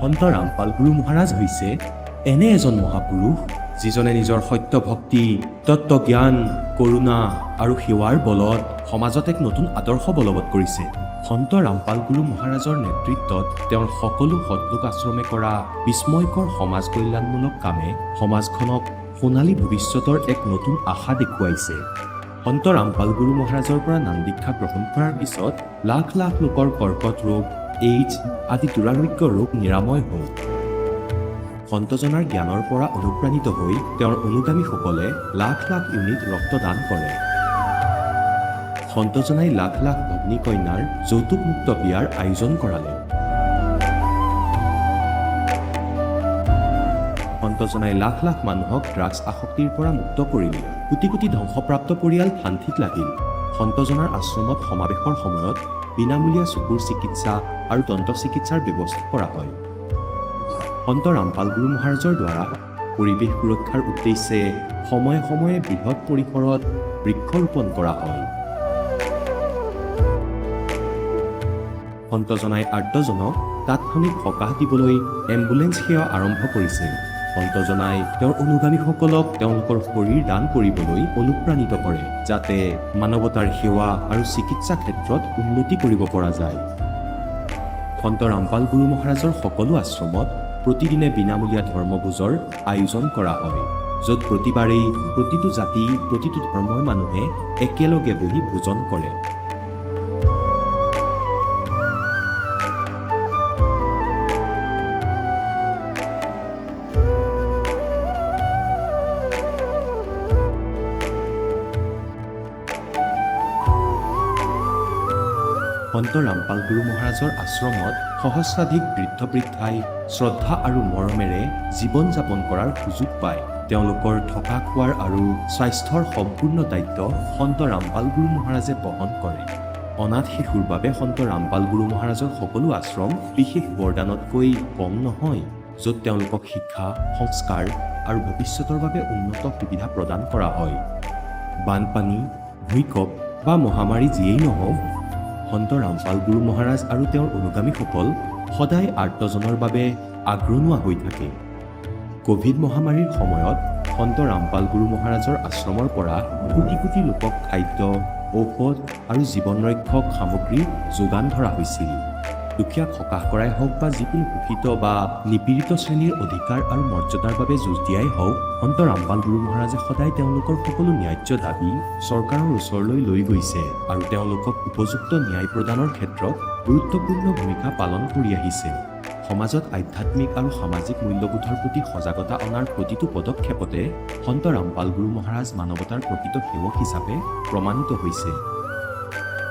সন্ত ৰামপাল গুৰু মহাৰাজ হৈছে এনে এজন মহাপুৰুষ যিজনে নিজৰ সত্য ভক্তি, তত্ত্বজ্ঞান, কৰোণা আৰু সেৱাৰ বলত সমাজত এক নতুন আদৰ্শ বলবৎ কৰিছে। সন্ত ৰামপাল গুৰু মহাৰাজৰ নেতৃত্বত তেওঁৰ সকলো সৎলোক আশ্ৰমে কৰা বিস্ময়কৰ সমাজ কল্যাণমূলক কামে সমাজখনক সোণালী ভৱিষ্যতৰ এক নতুন আশা দেখুৱাইছে। সন্ত ৰামপাল গুৰু মহাৰাজৰ পৰা নাম দীক্ষা গ্ৰহণ কৰাৰ পিছত লাখ লাখ লোকৰ কৰ্কট ৰোগ, এইডছ আদি দুৰাৰোগ্য ৰোগ নিৰাময় হ'ল। সন্তজনাৰ জ্ঞানৰ পৰা অনুপ্ৰাণিত হৈ তেওঁৰ অনুগামীসকলে লাখ লাখ ইউনিট ৰক্তদান কৰে। সন্তজনাই লাখ লাখ ভগ্নী কন্যাৰ যৌতুকমুক্ত বিয়াৰ আয়োজন কৰালে। সন্তজনাই লাখ লাখ মানুহক ড্ৰাগছ আসক্তিৰ পৰা মুক্ত কৰিলে। কোটি কোটি ধ্বংসপ্ৰাপ্ত পৰিয়াল শান্তিত লাগিল। সন্তজনাৰ আশ্ৰমত সমাৱেশৰ সময়ত বিনামূলীয়া চকুৰ চিকিৎসা আৰু দন্ত চিকিৎসাৰ ব্যৱস্থা কৰা হয়। সন্ত ৰামপাল গুৰু মহাৰাজৰ দ্বাৰা পৰিৱেশ সুৰক্ষাৰ উদ্দেশ্যে সময়ে সময়ে বৃহৎ পৰিসৰত বৃক্ষৰোপণ কৰা হয়। সন্তজনাই আৰ্তজনক তাৎক্ষণিক সকাহ দিবলৈ এম্বুলেন্স সেৱা আৰম্ভ কৰিছে। সন্তজনাই তেওঁৰ অনুগামীসকলক তেওঁলোকৰ শৰীৰ দান কৰিবলৈ অনুপ্ৰাণিত কৰে, যাতে মানৱতাৰ সেৱা আৰু চিকিৎসা ক্ষেত্ৰত উন্নতি কৰিব পৰা যায়। সন্ত ৰামপাল গুৰু মহাৰাজৰ সকলো আশ্ৰমত প্ৰতিদিনে বিনামূলীয়া ধৰ্মভোজৰ আয়োজন কৰা হয়, য'ত প্ৰতিবাৰেই প্ৰতিটো জাতি, প্ৰতিটো ধৰ্মৰ মানুহে একেলগে বহি ভোজন কৰে। সন্ত ৰামপাল গুৰু মহাৰাজৰ আশ্ৰমত সহস্ৰাধিক বৃদ্ধ বৃদ্ধাই শ্ৰদ্ধা আৰু মৰমেৰে জীৱন যাপন কৰাৰ সুযোগ পায়। তেওঁলোকৰ থকা খোৱাৰ আৰু স্বাস্থ্যৰ সম্পূৰ্ণ দায়িত্ব সন্ত ৰামপাল গুৰু মহাৰাজে বহন কৰে। অনাথ শিশুৰ বাবে সন্ত ৰামপাল গুৰু মহাৰাজৰ সকলো আশ্ৰম বিশেষ বৰদানতকৈ কম নহয়, য'ত তেওঁলোকক শিক্ষা, সংস্কাৰ আৰু ভৱিষ্যতৰ বাবে উন্নত সুবিধা প্ৰদান কৰা হয়। বানপানী, ভূঁইকঁপ বা মহামাৰী যিয়েই নহওক, সন্ত ৰামপাল গুৰু মহাৰাজ আৰু তেওঁৰ অনুগামীসকল সদায় আৰ্তজনৰ বাবে আগ্ৰনোৱা হৈ থাকে। কোভিড মহামাৰীৰ সময়ত সন্ত ৰামপাল গুৰু মহাৰাজৰ আশ্ৰমৰ পৰা কোটি কোটি লোকক খাদ্য, ঔষধ আৰু জীৱন ৰক্ষক সামগ্ৰী যোগান ধৰা হৈছিল। দুখীয়াক সকাহ কৰাই হওক বা যিকোনো শোষিত বা নিপীড়িত শ্ৰেণীৰ অধিকাৰ আৰু মৰ্যাদাৰ বাবে যুঁজ দিয়াই হওক, সন্ত ৰামপাল গুৰু মহাৰাজে সদায় তেওঁলোকৰ সকলো ন্যায্য দাবী চৰকাৰৰ ওচৰলৈ লৈ গৈছে আৰু তেওঁলোকক উপযুক্ত ন্যায় প্ৰদানৰ ক্ষেত্ৰত গুৰুত্বপূৰ্ণ ভূমিকা পালন কৰি আহিছে। সমাজত আধ্যাত্মিক আৰু সামাজিক মূল্যবোধৰ প্ৰতি সজাগতা অনাৰ প্ৰতিটো পদক্ষেপতে সন্ত ৰামপাল গুৰু মহাৰাজ মানৱতাৰ প্ৰকৃত সেৱক হিচাপে প্ৰমাণিত হৈছে।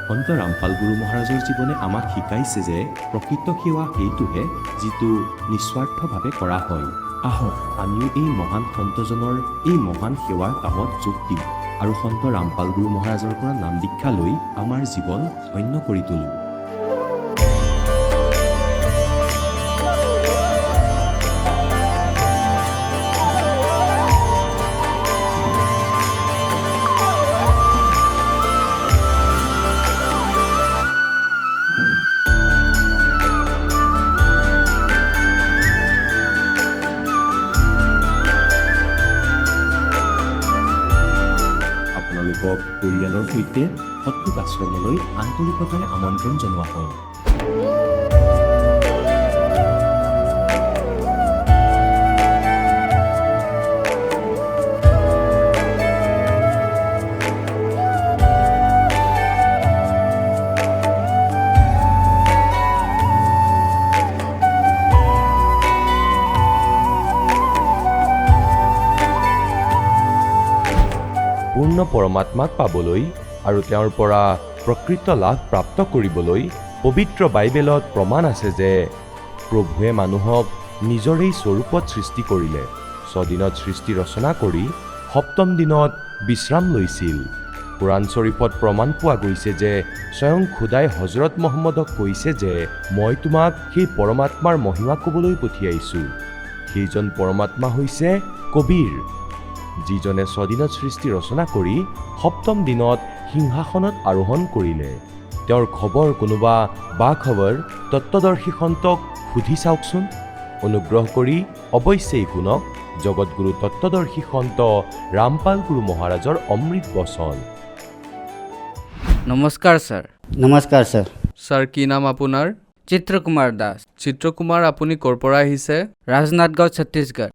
সন্ত ৰামপাল গুৰু মহাৰাজৰ জীৱনে আমাক শিকাইছে যে প্ৰকৃত সেৱা সেইটোহে যিটো নিস্বাৰ্থভাৱে কৰা হয়। আহক আমিও এই মহান সন্তজনৰ এই মহান সেৱাৰ কামত যোগ দিম আৰু সন্ত ৰামপাল গুৰু মহাৰাজৰ পৰা নাম দীক্ষা লৈ আমাৰ জীৱন ধন্য কৰি তোলোঁ। আপোনালোকক পৰিয়ালৰ সৈতে সৎলোক আশ্ৰমলৈ আন্তৰিকতাৰে আমন্ত্ৰণ জনোৱা হয়। পূৰ্ণ পৰমাত্মাক পাবলৈ আৰু তেওঁৰ পৰা প্ৰকৃত লাভ প্ৰাপ্ত কৰিবলৈ পবিত্ৰ বাইবেলত প্ৰমাণ আছে যে প্ৰভুৱে মানুহক নিজৰেই স্বৰূপত সৃষ্টি কৰিলে, 6 দিনত সৃষ্টি ৰচনা কৰি 7ম দিনত বিশ্ৰাম লৈছিল। কোৰাণ শ্বৰীফত প্ৰমাণ পোৱা গৈছে যে স্বয়ং খোদাই হজৰত মহম্মদক কৈছে যে মই তোমাক সেই পৰমাত্মাৰ মহিমা ক'বলৈ পঠিয়াইছোঁ। সেইজন পৰমাত্মা হৈছে কবীৰ, যিজনে 6 দিনত সৃষ্টি ৰচনা কৰি 7ম দিনত সিংহাসনত আৰোহণ কৰিলে। তেওঁৰ খবৰ কোনোবা বা খবৰ তত্ত্বদৰ্শী সন্তক সুধি চাওকচোন। অনুগ্ৰহ কৰি অৱশ্যেই শুনক জগতগুৰু তত্ত্বদৰ্শী সন্ত ৰামপাল গুৰু মহাৰাজৰ অমৃত বচন। নমস্কাৰ ছাৰ। নমস্কাৰ ছাৰ। ছাৰ কি নাম আপোনাৰ? চিত্ৰকুমাৰ দাস, চিত্ৰকুমাৰ, আপুনি ক'ৰ পৰা আহিছে? ৰাজনাথগাঁও, ছত্তীশগড়।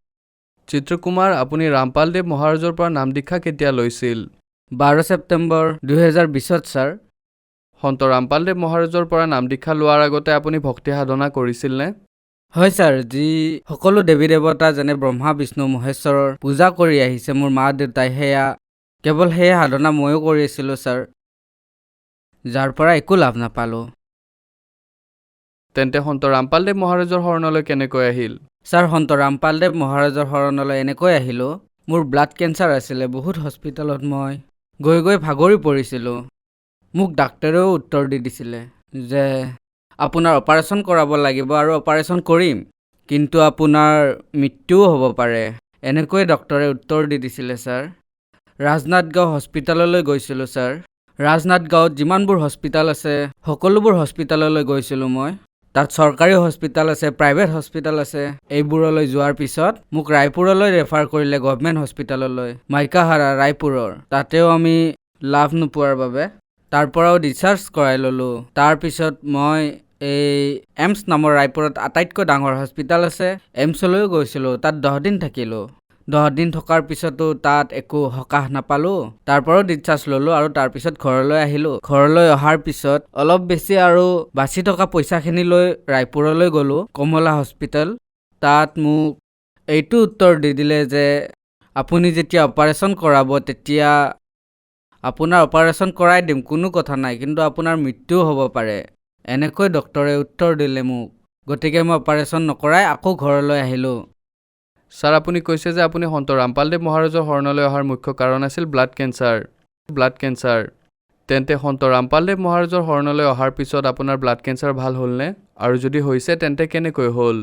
চিত্ৰকুমাৰ, আপুনি ৰামপালদেৱ মহাৰাজৰ পৰা নাম দীক্ষা কেতিয়া লৈছিল? 12 ছেপ্টেম্বৰ 2020 ছাৰ। সন্ত ৰামপালদেৱ মহাৰাজৰ পৰা নাম দীক্ষা লোৱাৰ আগতে আপুনি ভক্তি সাধনা কৰিছিলনে? হয় ছাৰ, যি সকলো দেৱী দেৱতা যেনে ব্ৰহ্মা বিষ্ণু মহেশ্বৰৰ পূজা কৰি আহিছে মোৰ মা দেউতাই, কেৱল সেয়া সাধনা ময়ো কৰি আছিলোঁ ছাৰ, যাৰ পৰা একো লাভ নাপালোঁ। তেন্তে সন্ত ৰামপালদেৱ মহাৰাজৰ শৰণলৈ কেনেকৈ আহিল? ছাৰ, সন্ত ৰামপালদেৱ মহাৰাজৰ শৰণলৈ এনেকৈ আহিলোঁ। মোৰ ব্লাড কেঞ্চাৰ আছিলে। বহুত হস্পিটেলত মই গৈ ভাগৰি পৰিছিলোঁ। মোক ডাক্তৰেও উত্তৰ দি দিছিলে যে আপোনাৰ অপাৰেশ্যন কৰাব লাগিব আৰু অপাৰেশ্যন কৰিম, কিন্তু আপোনাৰ মৃত্যুও হ'ব পাৰে, এনেকৈ ডক্তৰে উত্তৰ দি দিছিলে ছাৰ। ৰাজনাথগাঁও হস্পিটেললৈ গৈছিলোঁ ছাৰ। ৰাজনাথগাঁৱত যিমানবোৰ হস্পিটেল আছে সকলোবোৰ হস্পিটেললৈ গৈছিলোঁ মই। তাত চৰকাৰী হস্পিটেল আছে, প্ৰাইভেট হস্পিটেল আছে। এইবোৰলৈ যোৱাৰ পিছত মোক ৰায়পুৰলৈ ৰেফাৰ কৰিলে, গভৰ্ণমেণ্ট হস্পিটেললৈ, মাইকাহাৰা ৰায়পুৰৰ। তাতেও আমি লাভ নোপোৱাৰ বাবে তাৰ পৰাও ডিছচাৰ্জ কৰাই ল'লোঁ। তাৰপিছত মই এই এইমছ নামৰ ৰায়পুৰত আটাইতকৈ ডাঙৰ হস্পিটেল আছে, এইমছলৈও গৈছিলোঁ। তাত 10 দিন থাকিলোঁ। 10 দিন থকাৰ পিছতো তাত একো সকাহ নাপালোঁ। তাৰ পৰাও ডিছচাৰ্জ ল'লোঁ আৰু তাৰপিছত ঘৰলৈ আহিলোঁ। ঘৰলৈ অহাৰ পিছত অলপ বেছি আৰু বাচি থকা পইচাখিনি লৈ ৰায়পুৰলৈ গ'লোঁ, কমলা হস্পিটেল। তাত মোক এইটো উত্তৰ দি দিলে যে আপুনি যেতিয়া অপাৰেশ্যন কৰাব তেতিয়া আপোনাৰ অপাৰেশ্যন কৰাই দিম, কোনো কথা নাই, কিন্তু আপোনাৰ মৃত্যুও হ'ব পাৰে, এনেকৈ ডক্তৰে উত্তৰ দিলে মোক। গতিকে মই অপাৰেশ্যন নকৰাই আকৌ ঘৰলৈ আহিলোঁ। ছাৰ, আপুনি কৈছে যে আপুনি সন্ত ৰামপালদেৱ মহাৰাজৰ শৰণলৈ অহাৰ মুখ্য কাৰণ আছিল ব্লাড কেঞ্চাৰ। তেন্তে সন্ত ৰামপালদেৱ মহাৰাজৰ শৰণলৈ অহাৰ পিছত আপোনাৰ ব্লাড কেঞ্চাৰ ভাল হ'লনে? আৰু যদি হৈছে তেন্তে কেনেকৈ হ'ল?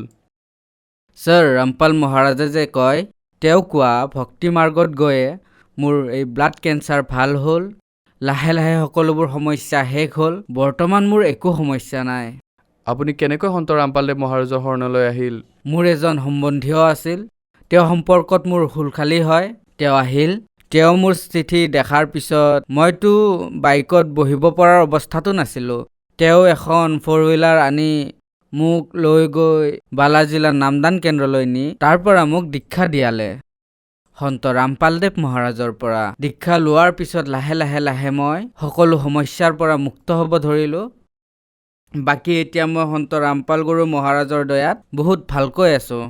ছাৰ, ৰামপাল মহাৰাজে যে কয়, তেওঁ কোৱা ভক্তি মাৰ্গত গৈয়ে মোৰ এই ব্লাড কেঞ্চাৰ ভাল হ'ল। লাহে লাহে সকলোবোৰ সমস্যা শেষ হ'ল। বৰ্তমান মোৰ একো সমস্যা নাই। আপুনি কেনেকৈ সন্ত ৰামপালদেৱ মহাৰাজৰ শৰণলৈ আহিল? মোৰ এজন সম্বন্ধীয় আছিল, তেওঁ সম্পৰ্কত মোৰ হুলখালী হয়। তেওঁ আহিল। তেওঁ মোৰ স্থিতি দেখাৰ পিছত মইতো বাইকত বহিব পৰাৰ অৱস্থাতো নাছিলোঁ। তেওঁ এখন 4 হুইলাৰ আনি মোক লৈ গৈ বালাজিলা নামদান কেন্দ্ৰলৈ নি তাৰ পৰা মোক দীক্ষা দিয়ালে। সন্ত ৰামপালদেৱ মহাৰাজৰ পৰা দীক্ষা লোৱাৰ পিছত লাহে লাহে মই সকলো সমস্যাৰ পৰা মুক্ত হ'ব ধৰিলোঁ। বাকী এতিয়া মই সন্ত ৰামপাল গুৰু মহাৰাজৰ দয়াত বহুত ভালকৈ আছোঁ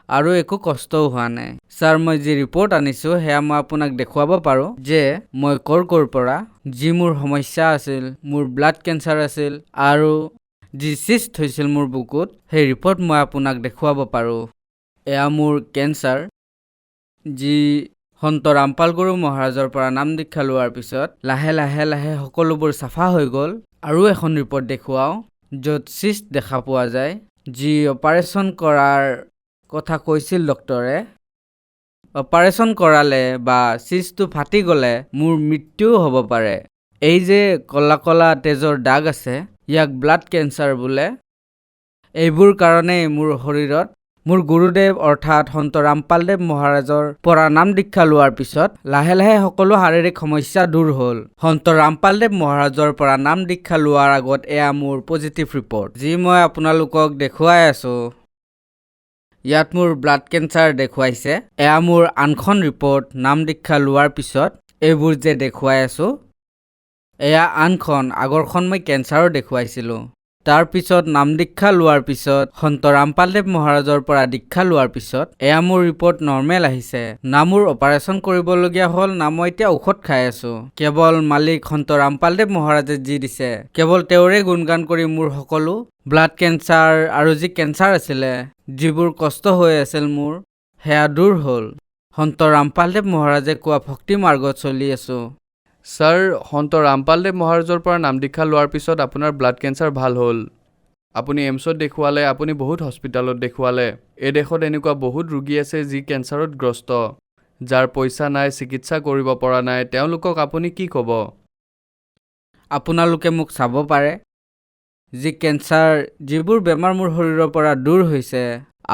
আৰু একো কষ্টও হোৱা নাই। ছাৰ, মই যি ৰিপৰ্ট আনিছোঁ সেয়া মই আপোনাক দেখুৱাব পাৰোঁ যে মই ক'ৰ পৰা, যি মোৰ সমস্যা আছিল, মোৰ ব্লাড কেঞ্চাৰ আছিল আৰু যি চিষ্ট হৈছিল মোৰ বুকুত, সেই ৰিপৰ্ট মই আপোনাক দেখুৱাব পাৰোঁ। এয়া মোৰ কেঞ্চাৰ, যি সন্ত ৰামপাল গুৰু মহাৰাজৰ পৰা নাম দীক্ষা লোৱাৰ পিছত লাহে লাহে সকলোবোৰ চাফা হৈ গ'ল। আৰু এখন ৰিপৰ্ট দেখুৱাওঁ য'ত চিষ্ট দেখা পোৱা যায়, যি অপাৰেশ্যন কৰাৰ কথা কৈছিল ডক্তৰে। অপাৰেশ্যন কৰালে বা চিষ্টটো ফাটি গ'লে মোৰ মৃত্যুও হ'ব পাৰে। এই যে কলা তেজৰ দাগ আছে, ইয়াক ব্লাড কেঞ্চাৰ বোলে। এইবোৰ কাৰণেই মোৰ শৰীৰত মোৰ গুৰুদেৱ অৰ্থাৎ সন্ত ৰামপালদেৱ মহাৰাজৰ পৰা নাম দীক্ষা লোৱাৰ পিছত লাহে লাহে সকলো শাৰীৰিক সমস্যা দূৰ হ'ল। সন্ত ৰামপালদেৱ মহাৰাজৰ পৰা নাম দীক্ষা লোৱাৰ আগত এয়া মোৰ পজিটিভ ৰিপৰ্ট, যি মই আপোনালোকক দেখুৱাই আছোঁ। ইয়াত মোৰ ব্লাড কেঞ্চাৰ দেখুৱাইছে। এয়া মোৰ আনখন ৰিপৰ্ট নাম দীক্ষা লোৱাৰ পিছত। এইবোৰ যে দেখুৱাই আছোঁ, এয়া আনখন, আগৰখন মই কেঞ্চাৰৰ দেখুৱাইছিলোঁ। তাৰ পিছত নাম দীক্ষা লোৱাৰ পিছত সন্ত ৰামপালদেৱ মহাৰাজৰ পৰা দীক্ষা লোৱাৰ পিছত এয়া মোৰ ৰিপৰ্ট নৰ্মেল আহিছে। না মোৰ অপাৰেশ্যন কৰিবলগীয়া হ'ল, না মই এতিয়া ঔষধ খাই আছোঁ। কেৱল মালিক সন্ত ৰামপালদেৱ মহাৰাজে যি দিছে, কেৱল তেওঁৰে গুণগান কৰি মোৰ সকলো ব্লাড কেঞ্চাৰ আৰু যি কেঞ্চাৰ আছিলে, যিবোৰ কষ্ট হৈ আছিল মোৰ, সেয়া দূৰ হ'ল। সন্ত ৰামপালদেৱ মহাৰাজে কোৱা ভক্তি মাৰ্গত চলি আছোঁ। ছাৰ, সন্ত ৰামপালদেৱ মহাৰাজৰ পৰা নাম দীক্ষা লোৱাৰ পিছত আপোনাৰ ব্লাড কেঞ্চাৰ ভাল হ'ল। আপুনি এইমছত দেখুৱালে, আপুনি বহুত হস্পিটেলত দেখুৱালে। এই দেশত এনেকুৱা বহুত ৰোগী আছে যি কেঞ্চাৰত গ্ৰস্ত, যাৰ পইচা নাই, চিকিৎসা কৰিব পৰা নাই। তেওঁলোকক আপুনি কি ক'ব? আপোনালোকে মোক চাব পাৰে। যি কেঞ্চাৰ, যিবোৰ বেমাৰ মোৰ শৰীৰৰ পৰা দূৰ হৈছে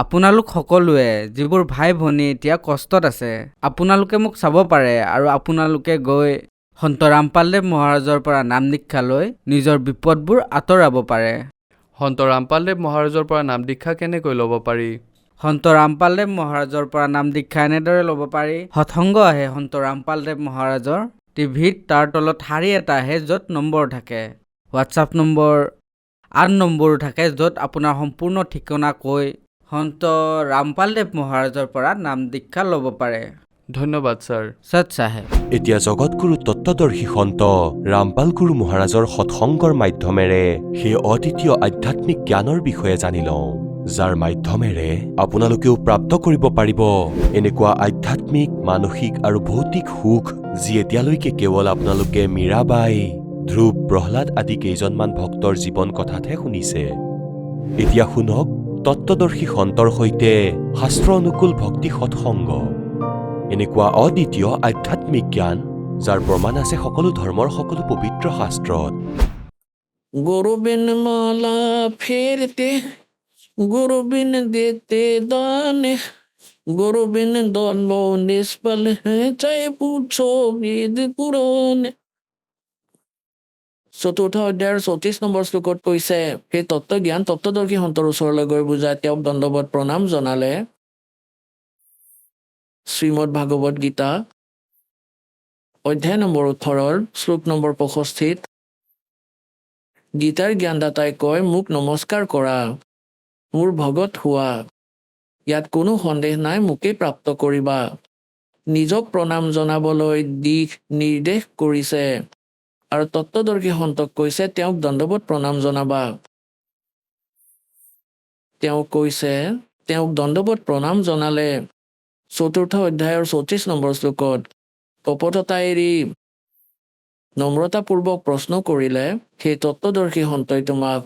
আপোনালোক সকলোৱে যিবোৰ ভাই ভনী এতিয়া কষ্টত আছে আপোনালোকে মোক চাব পাৰে আৰু আপোনালোকে গৈ সন্ত ৰামপালদেৱ মহাৰাজৰ পৰা নাম দীক্ষা লৈ নিজৰ বিপদবোৰ আঁতৰাব পাৰে। সন্ত ৰামপালদেৱ মহাৰাজৰ পৰা নাম দীক্ষা কেনেকৈ ল'ব পাৰি? সন্ত ৰামপালদেৱ মহাৰাজৰ পৰা নাম দীক্ষা এনেদৰে ল'ব পাৰি। সৎসংগ আহে সন্ত ৰামপালদেৱ মহাৰাজৰ টিভিত তাৰ তলত শাৰী এটা আহে য'ত নম্বৰ থাকে, হোৱাটছআপ নম্বৰ 8 নম্বৰো থাকে, য'ত আপোনাৰ সম্পূৰ্ণ ঠিকনা কৈ সন্ত ৰামপালদেৱ মহাৰাজৰ পৰা নাম দীক্ষা ল'ব পাৰে। ধন্যবাদ ছাৰ। সৎ চাহেব। এতিয়া জগতগুৰু তত্ত্বদৰ্শী সন্ত ৰামপাল গুৰু মহাৰাজৰ সৎসংগৰ মাধ্যমেৰে সেই অদ্বিতীয় আধ্যাত্মিক জ্ঞানৰ বিষয়ে জানি লওঁ, যাৰ মাধ্যমেৰে আপোনালোকেও প্ৰাপ্ত কৰিব পাৰিব এনেকুৱা আধ্যাত্মিক, মানসিক আৰু ভৌতিক সুখ যি এতিয়ালৈকে কেৱল আপোনালোকে মীৰাবাই, ধ্ৰুৱ, প্ৰহ্লাদ আদি কেইজনমান ভক্তৰ জীৱন কথাতহে শুনিছে। এতিয়া শুনক তত্ত্বদৰ্শী সন্তৰ সৈতে শাস্ত্ৰ অনুকূল ভক্তি সৎসংগ, এনেকুৱা অদ্বিতীয় আধ্যাত্মিক জ্ঞান যাৰ প্ৰমাণ আছে সকলো ধৰ্মৰ সকলো পবিত্ৰ শাস্ত্ৰত। गुरु बिन माला फेरते, गुरु बिन देते दान, गुरु बिन दोनों निष्फल है, चाहे पूछो वेद पुराण। চতুৰ্থ অধ্যায়ৰ 34 নম্বৰ শ্লোকত কৈছে, সেই তত্ত্বজ্ঞান তত্ত্বদৰ্শী সন্তৰ ওচৰলৈ গৈ বুজাই তেওঁক দণ্ডৱত প্ৰণাম জনালে। শ্ৰীমদ ভাগৱত গীতা অধ্যায় নম্বৰ 18 শ্লোক নম্বৰ 65 গীতাৰ জ্ঞানদাতাই কয়, মোক নমস্কাৰ কৰা, মোৰ ভগত হোৱা, ইয়াত কোনো সন্দেহ নাই, মোকেই প্ৰাপ্ত কৰিবা। নিজক প্ৰণাম জনাবলৈ দিশ নিৰ্দেশ কৰিছে আৰু তত্ত্বদৰ্শী সন্তক কৈছে তেওঁক দণ্ডৱত প্ৰণাম জনাবা। তেওঁ কৈছে তেওঁক দণ্ডৱত প্ৰণাম জনালে। চতুৰ্থ অধ্যায়ৰ 34 নম্বৰ শ্লোকত কপটতা এৰি নম্ৰতাপূৰ্বক প্ৰশ্ন কৰিলে, সেই তত্ত্বদৰ্শী সন্তই তোমাক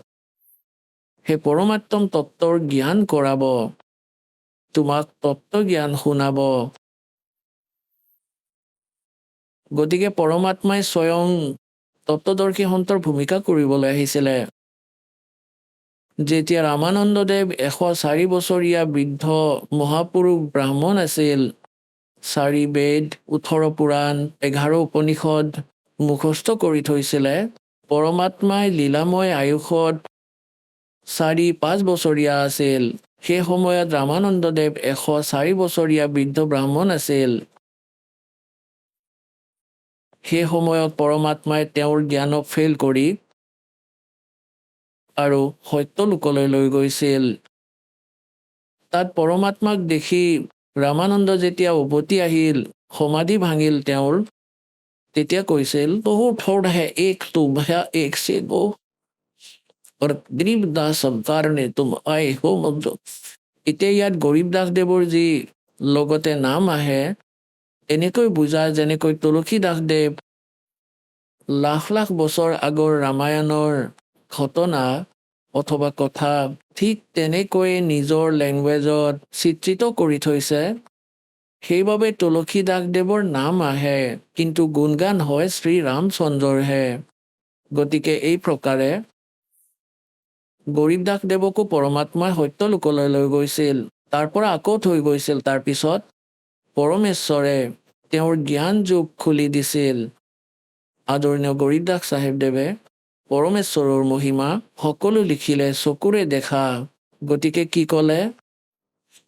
সেই পৰমাত্ম তত্ত্বৰ জ্ঞান কৰাব, তোমাক তত্ত্বজ্ঞান শুনাব। গতিকে পৰমাত্মাই স্বয়ং তত্ত্বদৰ্শী সন্তৰ ভূমিকা কৰিবলৈ আহিছিলে। যেতিয়া ৰামানন্দদেৱ 104 বছৰীয়া বৃদ্ধ মহাপুৰুষ ব্ৰাহ্মণ আছিল, 4 বেদ, 18 পুৰাণ, 11 উপনিষদ মুখস্থ কৰি থৈছিলে, পৰমাত্মাই লীলাময় আয়ুষত 4-5 বছৰীয়া আছিল। সেই সময়ত ৰামানন্দদেৱ 104 বছৰীয়া বৃদ্ধ ব্ৰাহ্মণ আছিল। সেই সময়ত পৰমাত্মাই তেওঁৰ জ্ঞানক ফেইল কৰি আৰু সত্যলোকলৈ লৈ গৈছিল। তাত পৰমাত্মাক দেখি ৰামানন্দ যেতিয়া উভতি আহিল, সমাধি ভাঙিল তেওঁৰ, তেতিয়া কৈছিল, বহু থোড় হে এক তু ভয়া এক সে গো और गरीबदास अवतार ने तुम आए हो मग्जो। এতিয়া ইয়াত গৰীবদাস দেৱৰ যি লগতে নাম আহে, এনেকৈ বুজায় যেনেকৈ তুলসীদাসদেৱ লাখ লাখ বছৰ আগৰ ৰামায়ণৰ ঘটনা অথবা কথা ঠিক তেনেকৈ নিজৰ লেংগুৱেজত চিত্ৰিত কৰি থৈছে। সেইবাবে তুলসীদাসদেৱৰ নাম আহে, কিন্তু গুণগান হয় শ্ৰী ৰামচন্দ্ৰৰহে। গতিকে এই প্ৰকাৰে গৰীবদাসদেৱকো পৰমাত্মাই সত্যলোকলৈ লৈ গৈছিল, তাৰ পৰা আকৌ থৈ গৈছিল। তাৰপিছত পৰমেশ্বৰে তেওঁৰ জ্ঞান যুগ খুলি দিছিল। আদৰণীয় গৰীবদাস চাহেবদেৱে পৰমেশ্বৰৰ মহিমা সকলো লিখিলে, চকুৰে দেখা। গতিকে কি ক'লে,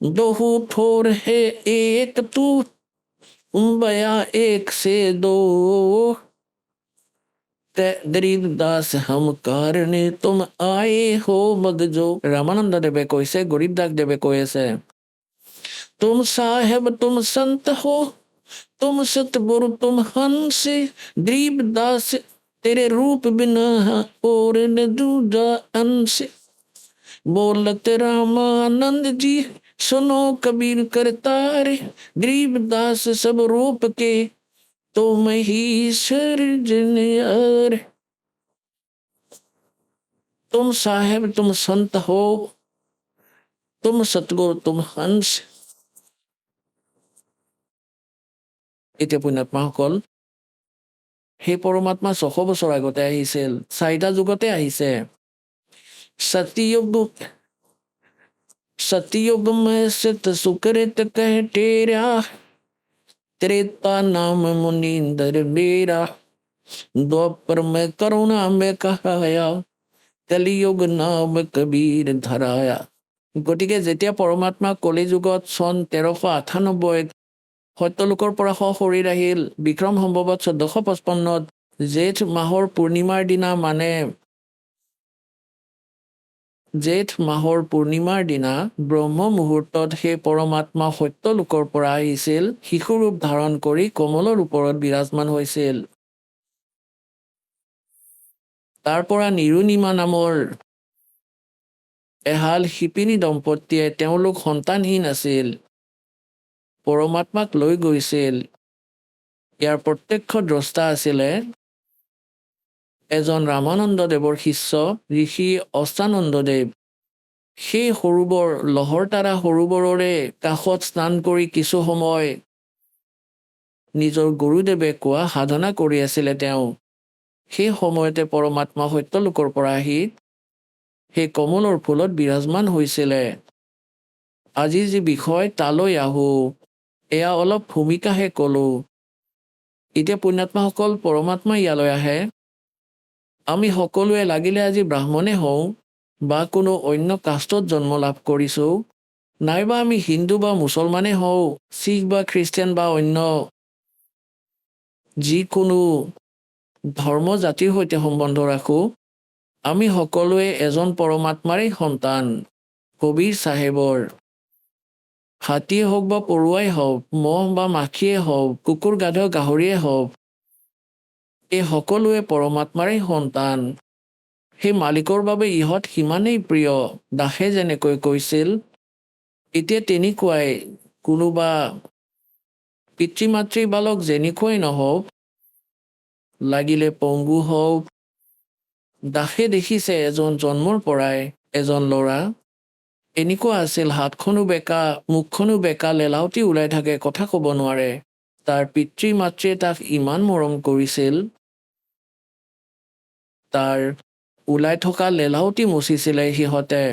বহু থোৰ হে এক তু বয়া এক সে দো, গৰীবদাস হম কাৰনে তুম আয়ে হো মগজো। ৰামানন্দদেৱে কৈছে, গৰীবদাসদেৱে কৈ আছে, তুম সাহেব তুম সন্ত হো, तुम सतगुरु तुम हंस, गरीबदास तेरे रूप बिना और न दूजा अंश। बोलत रामानंद जी सुनो कबीर करतार, गरीबदास सब रूप के तुम ही सृजनहार। तुम साहेब तुम संत हो, तुम सतगुरु तुम हंस। এতিয়া পুণ্যাত্মাসকল, সেই পৰমাত্মা 600 বছৰ আগতে আহিছিল, 4টা যুগতে আহিছে। সতযুগ, सतयुग में सित सुकृत कह टेरा, त्रेता नाम मुनींद्र बेरा, द्वापर में करुणा में कहाया, কলিযুগ নাম কবীৰ ধৰায়া। গতিকে যেতিয়া পৰমাত্মা কলিযুগত চন 1398 সত্যলোকৰ পৰা সশৰীৰ আহিল, বিক্ৰম সম্ভৱত 1455 জেঠ মাহৰ পূৰ্ণিমাৰ দিনা ব্ৰহ্ম মুহূৰ্তত সেই পৰমাত্মা সত্যলোকৰ পৰা আহিছিল, শিশুৰূপ ধাৰণ কৰি কমলৰ ওপৰত বিৰাজমান হৈছিল। তাৰ পৰা নিৰুণিমা নামৰ এহাল শিপিনী দম্পতীয়ে, তেওঁলোক সন্তানহীন আছিল, পৰমাত্মাক লৈ গৈছিল। ইয়াৰ প্ৰত্যক্ষ দ্ৰষ্টা আছিলে এজন ৰামানন্দদেৱৰ শিষ্য ঋষি অষ্টানন্দদেৱ। সেই সৰোবৰ লহৰতাৰা সৰোবৰৰে কাষত স্নান কৰি কিছু সময় নিজৰ গুৰুদেৱে কোৱা সাধনা কৰি আছিলে তেওঁ। সেই সময়তে পৰমাত্মা সত্যলোকৰ পৰা আহি সেই কমলৰ ফুলত বিৰাজমান হৈছিলে। আজি যি বিষয় তালৈ আহোঁ, এয়া অলপ ভূমিকাহে ক'লো। এতিয়া পুণ্যাত্মাসকল পৰমাত্মা ইয়ালৈ আহে। আমি সকলোৱে লাগিলে আজি ব্ৰাহ্মণে হওঁ বা কোনো অন্য কাষ্টত জন্ম লাভ কৰিছোঁ, নাইবা আমি হিন্দু বা মুছলমানে হওঁ, শিখ বা খ্ৰীষ্টিয়ান বা অন্য যিকোনো ধৰ্ম জাতিৰ সৈতে সম্বন্ধ ৰাখোঁ, আমি সকলোৱে এজন পৰমাত্মাৰেই সন্তান, কবীৰ চাহেবৰ। হাতীয়ে হওক বা পৰুৱাই হওক, মহ বা মাখিয়ে হওক, কুকুৰ গাধ গাহৰিয়ে হওক, এই সকলোৱে পৰমাত্মাৰেই সন্তান। সেই মালিকৰ বাবে ইহঁত সিমানেই প্ৰিয়। দাসে যেনেকৈ কৈছিল, এতিয়া তেনেকুৱাই কোনোবা পিতৃ মাতৃ বালক যেনেকুৱাই নহওক, লাগিলে পংগু হওক, দাসে দেখিছে এজন জন্মৰ পৰাই এজন ল'ৰা এনেকুৱা আছিল, হাতখনো বেকা, মুখখনো বেকা, লেলাউটি ওলাই থাকে, কথা ক'ব নোৱাৰে। তাৰ পিতৃ মাতৃয়ে তাক ইমান মৰম কৰিছিল, তাৰ ওলাই থকা লেলাউটি মচিছিলে সিহঁতে,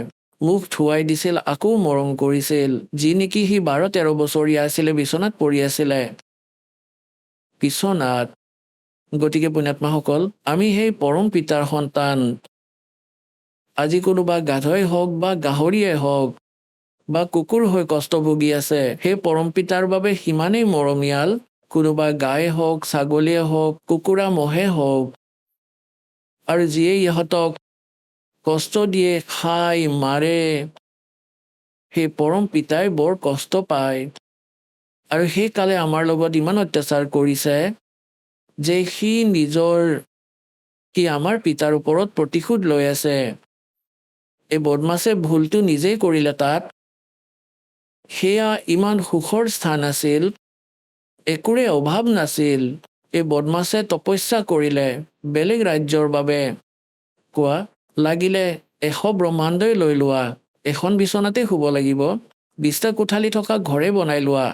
মুখ ধুৱাই দিছিল, আকৌ মৰম কৰিছিল। যি নেকি সি 12-13 বছৰীয়া আছিলে, বিচনাত পৰি আছিলে, বিচনাত। গতিকে পুণ্যাত্মাসকল, আমি সেই পৰম পিতাৰ সন্তান। আজি কোনোবা গাধই হওক বা গাহৰিয়ে হওক বা কুকুৰ হৈ কষ্ট ভুগি আছে, সেই পৰম পিতাৰ বাবে সিমানেই মৰমীয়াল। কোনোবা গাই হওক, ছাগলীয়ে হওক, কুকুৰা মহে হওক, আৰু যিয়ে ইহঁতক কষ্ট দিয়ে, খাই মাৰে, সেই পৰম পিতাই বৰ কষ্ট পায়। আৰু সেইকালে আমাৰ লগত ইমান অত্যাচাৰ কৰিছে যে সি আমাৰ পিতাৰ ওপৰত প্ৰতিশোধ লৈ আছে। এই বদমাছে ভুলটো নিজেই কৰিলে তাত। সেয়া ইমান সুখৰ স্থান আছিল, একোৰে অভাৱ নাছিল। এই বদমাছে তপস্যা কৰিলে বেলেগ ৰাজ্যৰ বাবে। কোৱা লাগিলে 100 ব্ৰহ্মাণ্ডই লৈ লোৱা, এখন বিচনাতে শুব লাগিব। 20টা কোঠালি থকা ঘৰে বনাই লোৱা,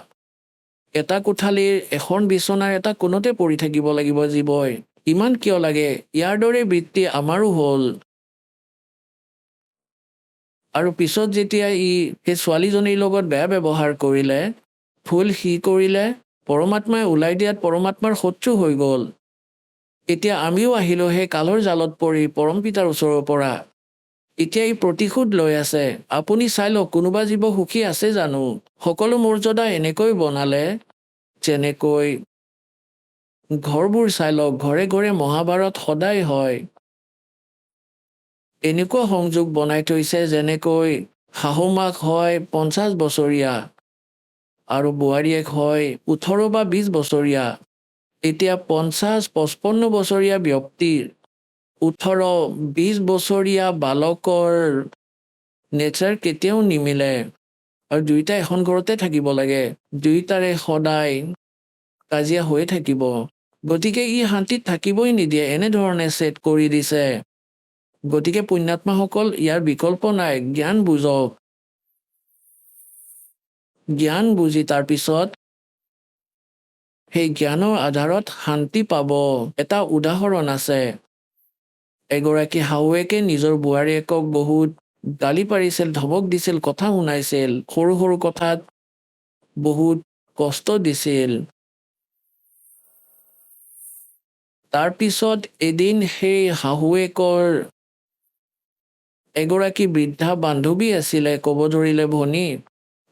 এটা কোঠালিৰ এখন বিচনাৰ এটা কোণতে পৰি থাকিব লাগিব জীৱই। ইমান কিয় লাগে? ইয়াৰ দৰে বৃত্তি আমাৰো হ'ল। আৰু পিছত যেতিয়া সেই ছোৱালীজনীৰ লগত বেয়া ব্যৱহাৰ কৰিলে, ভুল সি কৰিলে, পৰমাত্মাই ওলাই দিয়াত পৰমাত্মাৰ শত্ৰু হৈ গ'ল। এতিয়া আমিও আহিলোঁ সেই কালৰ জালত পৰি পৰম পিতাৰ ওচৰৰ পৰা। এতিয়া ই প্ৰতিশোধ লৈ আছে। আপুনি চাই লওক, কোনোবা জীৱ সুখী আছে জানো? সকলো মৰ্যাদা এনেকৈ বনালে, যেনেকৈ ঘৰবোৰ চাই লওক, ঘৰে ঘৰে মহাভাৰত সদায় হয়। এনেকুৱা সংযোগ বনাই থৈছে, যেনেকৈ শাহুমাক হয় 50 বছৰীয়া আৰু বোৱাৰীয়েক হয় 18 বা 20 বছৰীয়া। এতিয়া 50-55 বছৰীয়া ব্যক্তিৰ 18-20 বছৰীয়া বালকৰ নেচাৰ কেতিয়াও নিমিলে। আৰু দুয়োটা এখন ঘৰতে থাকিব লাগে, দুয়োটাৰে সদায় কাজিয়া হৈয়ে থাকিব। গতিকে ই শান্তিত থাকিবই নিদিয়ে, এনেধৰণে ছেট কৰি দিছে। গতিকে পুণ্যাত্মাসকল, ইয়াৰ বিকল্প নাই। জ্ঞান বুজক, জ্ঞান বুজি তাৰপিছত সেই জ্ঞানৰ আধাৰত শান্তি পাব। এটা উদাহৰণ আছে, এগৰাকী শাহুৱেকে নিজৰ বোৱাৰীয়েকক বহুত গালি পাৰিছিল, ধমক দিছিল, কথা শুনাইছিল, সৰু সৰু কথাত বহুত কষ্ট দিছিল। তাৰপিছত এদিন সেই শাহুৱেকৰ এগৰাকী বৃদ্ধা বান্ধৱী আছিলে, ক'ব ধৰিলে, ভনী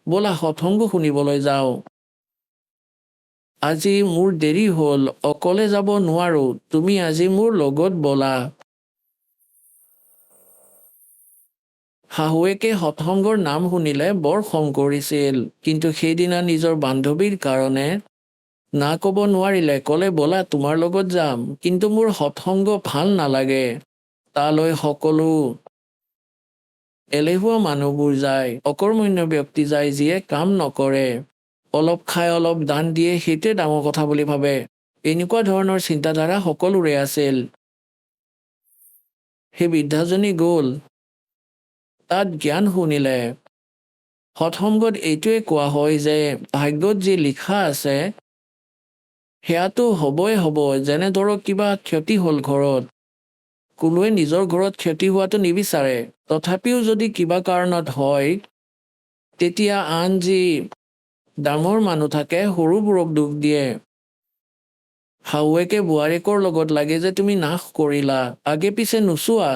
ব'লা সৎসংগ শুনিবলৈ যাওঁ। আজি মোৰ দেৰি হ'ল, অকলে যাব নোৱাৰো, তুমি আজি মোৰ লগত ব'লা। শাহুৱেকে সৎসংগৰ নাম শুনিলে বৰ খং কৰিছিল, কিন্তু সেইদিনা নিজৰ বান্ধৱীৰ কাৰণে না ক'ব নোৱাৰিলে। ক'লে ব'লা তোমাৰ লগত যাম, কিন্তু মোৰ সৎসংগ ভাল নালাগে। তালৈ সকলো এলেহুৱা মানুহবোৰ যায়, অকৰ্মণ্য ব্যক্তি যায়, যিয়ে কাম নকৰে, অলপ খাই অলপ দান দিয়ে, সেইটোৱে ডাঙৰ কথা বুলি ভাবে। এনেকুৱা ধৰণৰ চিন্তাধাৰা সকলোৰে আছিল। সেই বৃদ্ধাজনী গ'ল, তাত জ্ঞান শুনিলে। সৎসংগত এইটোৱে কোৱা হয় যে ভাগ্যত যি লিখা আছে সেয়াতো হ'বই হ'ব। যেনে ধৰক কিবা ক্ষতি হ'ল ঘৰত, কোনোৱে নিজৰ ঘৰত ক্ষতি হোৱাটো নিবিচাৰে, তথাপিও যদি কিবা কাৰণত হয়, তেতিয়া আন যি ডাঙৰ মানুহ থাকে সৰুবোৰক দুখ দিয়ে। শাহুৱেকে বোৱাৰীকৰ লগত লাগে যে তুমি নাশ কৰিলা, আগে পিছে নোচোৱা,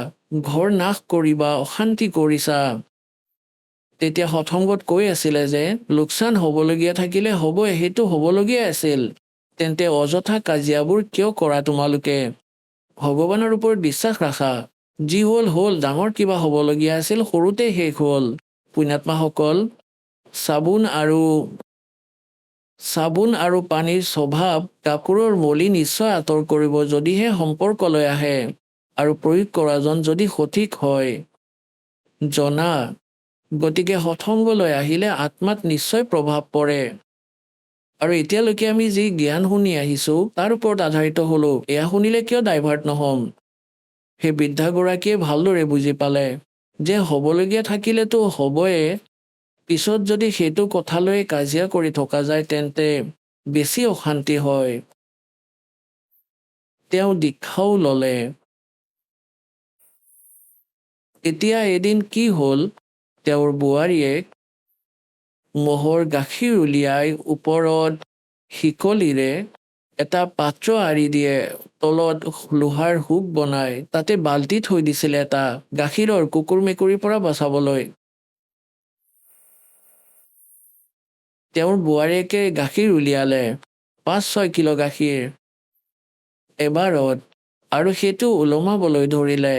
ঘৰ নাশ কৰিবা, অশান্তি কৰিছা। তেতিয়া সৎসংগত কৈ আছিলে যে লোকচান হ'বলগীয়া থাকিলে হ'বই, সেইটো হ'বলগীয়া আছিল, তেন্তে অযথা কাজিয়াবোৰ কিয় কৰা তোমালোকে? ভগৱানৰ ওপৰত বিশ্বাস ৰাখা, যি হ'ল হ'ল, ডাঙৰ কিবা হ'বলগীয়া আছিল সৰুতে শেষ হ'ল। পুণ্যাত্মাসকল, চাবোন আৰু পানীৰ স্বভাৱ কাপোৰৰ মলি নিশ্চয় আঁতৰ কৰিব, যদিহে সম্পৰ্কলৈ আহে আৰু প্ৰয়োগ কৰাজন যদি সঠিক হয় জনা। গতিকে সৎসংগলৈ আহিলে আত্মাত নিশ্চয় প্ৰভাৱ পৰে। আৰু এতিয়ালৈকে আমি যি জ্ঞান শুনি আহিছো তাৰ ওপৰত আধাৰিত হলো, এয়া শুনিলে কিয় ডাইভাৰ্ট নহম? সেই বৃদ্ধাগৰাকীয়ে ভালদৰে বুজি পালে যে হ'বলগীয়া থাকিলেতো হ'বয়ে, পিছত যদি সেইটো কথালৈ কাজিয়া কৰি থকা যায় তেন্তে বেছি অশান্তি হয়। তেওঁ দীক্ষাও ল'লে। এতিয়া এদিন কি হ'ল, তেওঁৰ বোৱাৰীয়েক ম'হৰ গাখীৰ উলিয়াই ওপৰত শিকলিৰে এটা পাত্ৰ আঁৰি দিয়ে, তলত লোহাৰ হুক বনাই তাতে বাল্টি থৈ দিছিলে এটা, গাখীৰৰ কুকুৰ মেকুৰীৰ পৰা বচাবলৈ। তেওঁৰ বোৱাৰীয়েকে গাখীৰ উলিয়ালে 5-6 কিলো গাখীৰ এবাৰত, আৰু সেইটো ওলমাবলৈ ধৰিলে।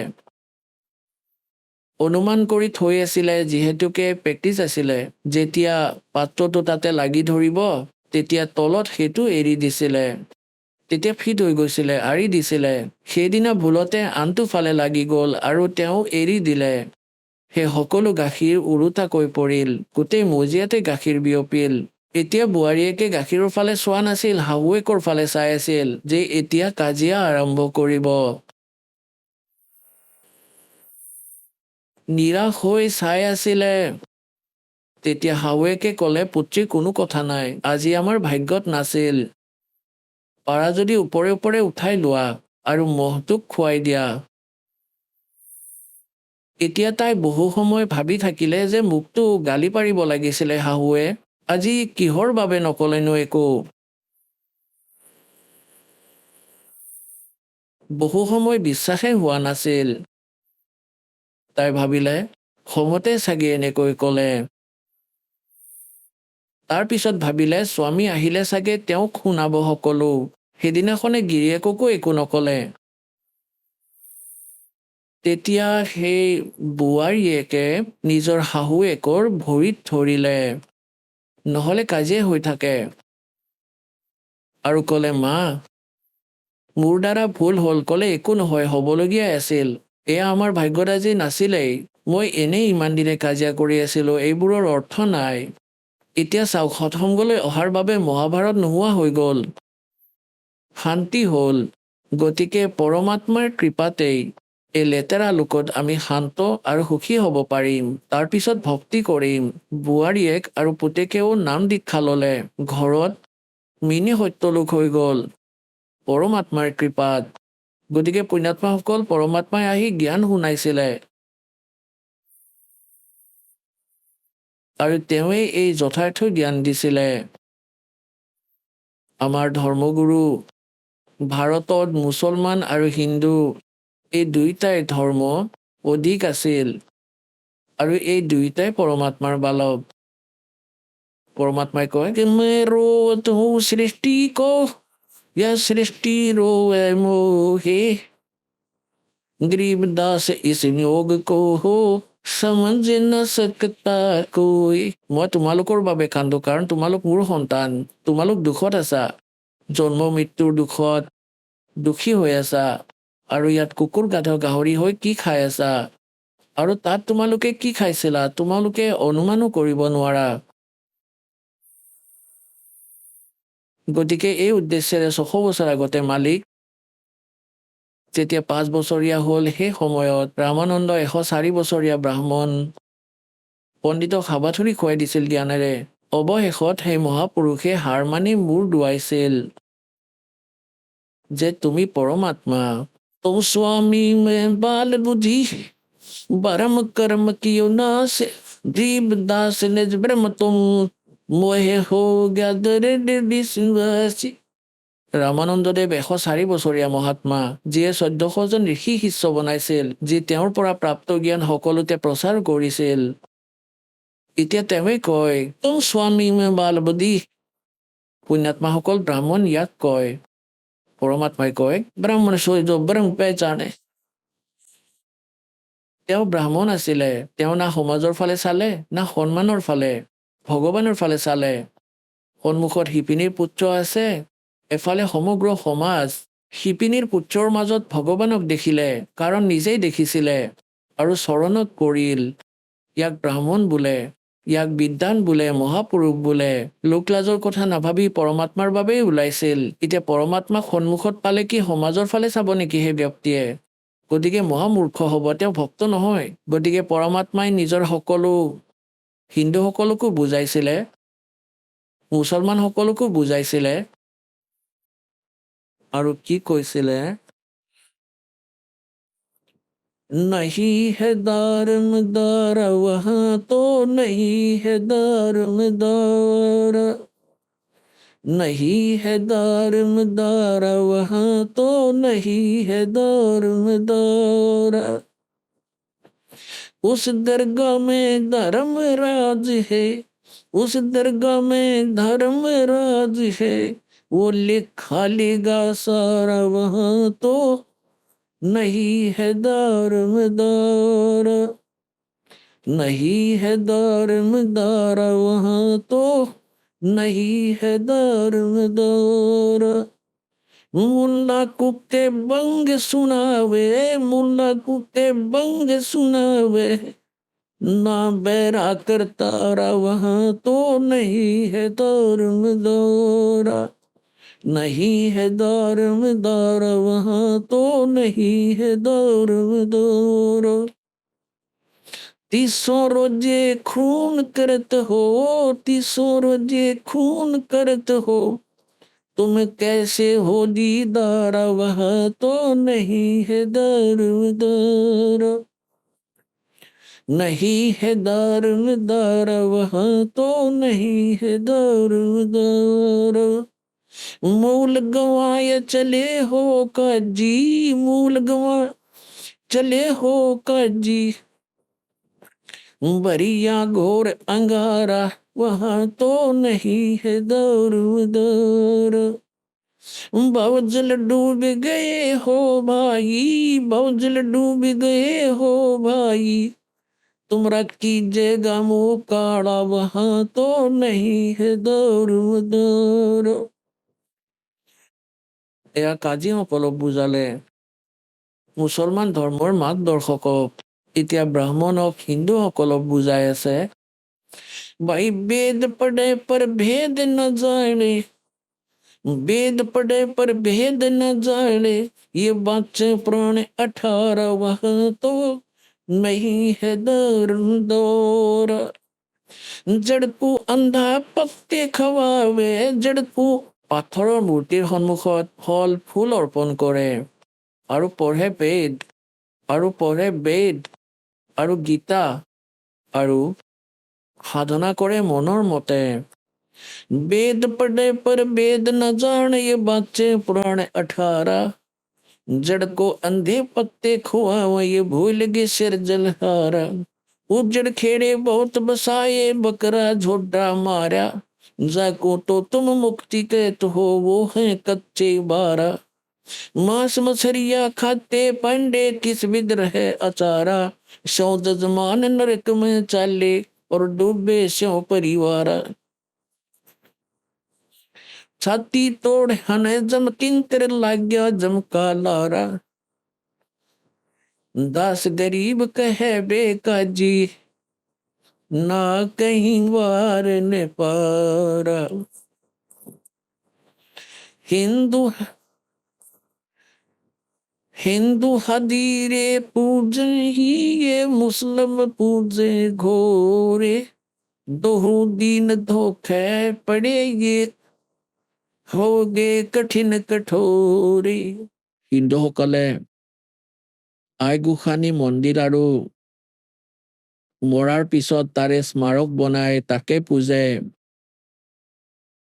অনুমান কৰি থৈ আছিলে, যিহেতুকে প্ৰেক্টিচ আছিলে, যেতিয়া পাত্ৰটো তাতে লাগি ধৰিব তেতিয়া তলত সেইটো এৰি দিছিলে, তেতিয়া ফিট হৈ গৈছিলে, আঁৰি দিছিলে। সেইদিনা ভুলতে আনটো ফালে লাগি গ'ল আৰু তেওঁ এৰি দিলে। সেই সকলো গাখীৰ উৰুটাকৈ পৰিল, গোটেই মজিয়াতে গাখীৰ বিয়পিল। এতিয়া বোৱাৰীয়েকে গাখীৰৰ ফালে চোৱা নাছিল, শাহুৱেকৰ ফালে চাই আছিল যে এতিয়া কাজিয়া আৰম্ভ কৰিব। নিৰাশ হৈ চাই আছিলে। তেতিয়া শাহুৱেকে ক'লে, পুত্ৰী কোনো কথা নাই, আজি আমাৰ ভাগ্যত নাছিল, পাৰা যদি ওপৰে ওপৰে উঠাই লোৱা আৰু মহটোক খুৱাই দিয়া। এতিয়া তাই বহু সময় ভাবি থাকিলে যে মোকতো গালি পাৰিব লাগিছিলে শাহুৱে, আজি কিহৰ বাবে নকলেনো একো। বহু সময় বিশ্বাসেই হোৱা নাছিল। তাই ভাবিলে খঙতে চাগে এনেকৈ ক'লে। তাৰপিছত ভাবিলে স্বামী আহিলে চাগে তেওঁক শুনাব সকলো। সেইদিনাখনে গিৰিয়েককো একো নকলে। তেতিয়া সেই বোৱাৰীয়েকে নিজৰ শাহুৱেকৰ ভৰিত ধৰিলে, নহ'লে কাজিয়া হৈ থাকে, আৰু ক'লে, মা মোৰ দ্বাৰা ভুল হ'ল। ক'লে একো নহয়, হ'বলগীয়াই আছিল, এয়া আমাৰ ভাগ্যত আজি নাছিলেই, মই এনেই ইমান দিনে কাজিয়া কৰি আছিলো, এইবোৰৰ অৰ্থ নাই। এতিয়া চাওক, সৎসংগলৈ অহাৰ বাবে মহাভাৰত নোহোৱা হৈ গ'ল, শান্তি হ'ল। গতিকে পৰমাত্মাৰ কৃপাতেই এই লেতেৰা লোকত আমি শান্ত আৰু সুখী হ'ব পাৰিম। তাৰপিছত ভক্তি কৰিম। বোৱাৰীয়েক আৰু পুতেকেও নাম দীক্ষা ল'লে, ঘৰত মিনি সত্যলোক হৈ গ'ল পৰমাত্মাৰ কৃপাত। গতিকে পুণ্যাত্মাসকল, পৰমাত্মাই আহি জ্ঞান শুনাইছিলে। আৰু তেওঁৱেই এই যথাৰ্থ জ্ঞান দিছিলে। আমাৰ ধৰ্মগুৰু ভাৰতত মুছলমান আৰু হিন্দু এই দুয়োটাই ধৰ্ম অধিক আছিল আৰু এই দুয়োটাই পৰমাত্মাৰ বালক। পৰমাত্মাই কয় कि मैं रोत हूँ सृष्टि को यह सृष्टि रोए मोहे गरीबदास इस योग को हो समझ न सकता कोई। মই তোমালোকৰ বাবে কান্দো কাৰণ তোমালোক মোৰ সন্তান। তোমালোক দুখত আছা, জন্ম মৃত্যুৰ দুখত দুখী হৈ আছা আৰু ইয়াত কুকুৰ গাধ গাহৰি হৈ কি খাই আছা আৰু তাত তোমালোকে কি খাইছিলা তোমালোকে অনুমানো কৰিব নোৱাৰা। গতিকে এই উদ্দেশ্যেৰে 600 বছৰ আগতে মালিক যেতিয়া 5 বছৰীয়া হ'ল, সেই সময়ত ৰামানন্দ 104 বছৰীয়া ব্ৰাহ্মণ পণ্ডিতক হাবাথুৰি খুৱাই দিছিল জ্ঞানেৰে। অৱশেষত সেই মহাপুৰুষে হাৰ মানি মূৰ দুৱাইছিল যে তুমি পৰমাত্মা। তুম স্বামী মে বাল বুদ্ধি বৰম কৰ্ম কিয় নাশ জীৱ দাস নিজ ব্ৰহ্ম তুম মোহে হো গয়া দৰিদ্ৰ বিশ্বাসী। ৰামানন্দদেৱ 104 বছৰীয়া মহাত্মা, যিয়ে 1400 জন ঋষি শিষ্য বনাইছিল, যি তেওঁৰ পৰা প্ৰাপ্ত জ্ঞান সকলোতে প্ৰচাৰ কৰিছিল। এতিয়া তেওঁৱে কয় তুম স্বামী মে বাল বুদ্ধি। পুণ্যাত্মাসকল ব্ৰাহ্মণ ইয়াক কয়। পৰমাত্মাই কয় ব্ৰাহ্মণ সোই যো ব্ৰহ্ম পেহচানে। তেওঁ ব্ৰাহ্মণ আছিলে। তেওঁ না সমাজৰ ফালে চালে না সন্মানৰ ফালে, ভগৱানৰ ফালে চালে। সন্মুখত শিপিনীৰ পুত্ৰ আছে, এফালে সমগ্ৰ সমাজ। শিপিনীৰ পুত্ৰৰ মাজত ভগৱানক দেখিলে, কাৰণ নিজেই দেখিছিলে আৰু চৰণত পৰিল। ইয়াক ব্ৰাহ্মণ বোলে, ইয়াক বিদ্বান বোলে, মহাপুৰুষ বোলে। লোকলাজৰ কথা নাভাবি পৰমাত্মাৰ বাবেই ওলাইছিল। এতিয়া পৰমাত্মাক সন্মুখত পালে কি সমাজৰ ফালে চাব নেকি সেই ব্যক্তিয়ে? গতিকে মহামূৰ্খ হ'ব, তেওঁ ভক্ত নহয়। গতিকে পৰমাত্মাই নিজৰ সকলো হিন্দুসকলকো বুজাইছিলে, মুছলমানসকলকো বুজাইছিলে আৰু কি কৈছিলে? नहीं है दारमदार वहाँ तो नहीं है दारमदार नहीं है दारमदार वहाँ तो नहीं है दारमदार उस दरगाह में धर्मराज है उस दरगाह में धर्मराज है वो लिखा लेगा सारा वहाँ तो नहीं है दारमदार नहीं है दारमदार वहाँ तो नहीं है दारमदार। मुल्ला कुत्ते बंग सुनावे मुल्ला कुत्ते बंग सुनावे ना बैरा करतारा वहाँ तो नहीं है दारमदार नहीं है दारमदार वहाँ तो नहीं है दारमदार। 300 रोजे खून करत हो 300 रोजे खून करत हो तुम कैसे हो दीदार वहाँ तो नहीं है दारमदार नहीं है दारमदार वहाँ तो नहीं है दारमदार। मूल गवाए चले हो काजी मूल गवा चले हो काजी बरिया घोर अंगारा वहाँ तो नहीं है दारमदार। बावजल डूब गए हो भाई बावजल डूब गए हो भाई तुमरा कीजिएगा मुँह काड़ा वहाँ तो नहीं है दारमदार। এয়া কাজীসকলক বুজালে, মুছলমান ধৰ্মৰ মাৰ্গদৰ্শকক। এতিয়া ব্ৰাহ্মণক হিন্দুসকলক বুজাই আছে। भाई वेद पढ़े पर भेद न जाने वेद पढ़े पर भेद न जाने ये बच्चे प्राण 18 वहाँ तो नहीं है दारमदार। जड़ को अंधा पत्ते खवावे जड़ को পাথৰৰ মূৰ্তিৰ সন্মুখত ফল ফুল অৰ্পণ কৰে আৰু পঢ়ে বেদ আৰু গীতা আৰু সাধনা কৰে মনৰ মতে। वेद पढ़े पर वेद न जाने ये बच्चे पुराने 18। जड़ को अंधे पत्ते खुआवा ये भूल गए सिर जलहारा। उजड़ खेड़े बहुत बसाए बकरा झोटा मारा। जाको तो तुम मुक्ति कहते हो वो है कच्चे बारा। मांस मछरिया खाते पंडे किस विद रहे अचारा। सौ जजमान नरक में चाले और डूबे स्यों परिवारा। छाती तोड़ हने जम किंकर लाग गया जमका लारा। दास गरीब कहे बेकाजी ना कहीं वार ने पारा। हिंदू हिंदू हदीरे पूजे ही ये मुस्लिम पूजे घोरे। दोहू दीन धोखे पड़े ये होगे कठिन कठोरे। হিন্দুসকলে আইগোসানী মন্দিৰ আৰু মৰাৰ পিছত তাৰে স্মাৰক বনাই তাকে পূজে।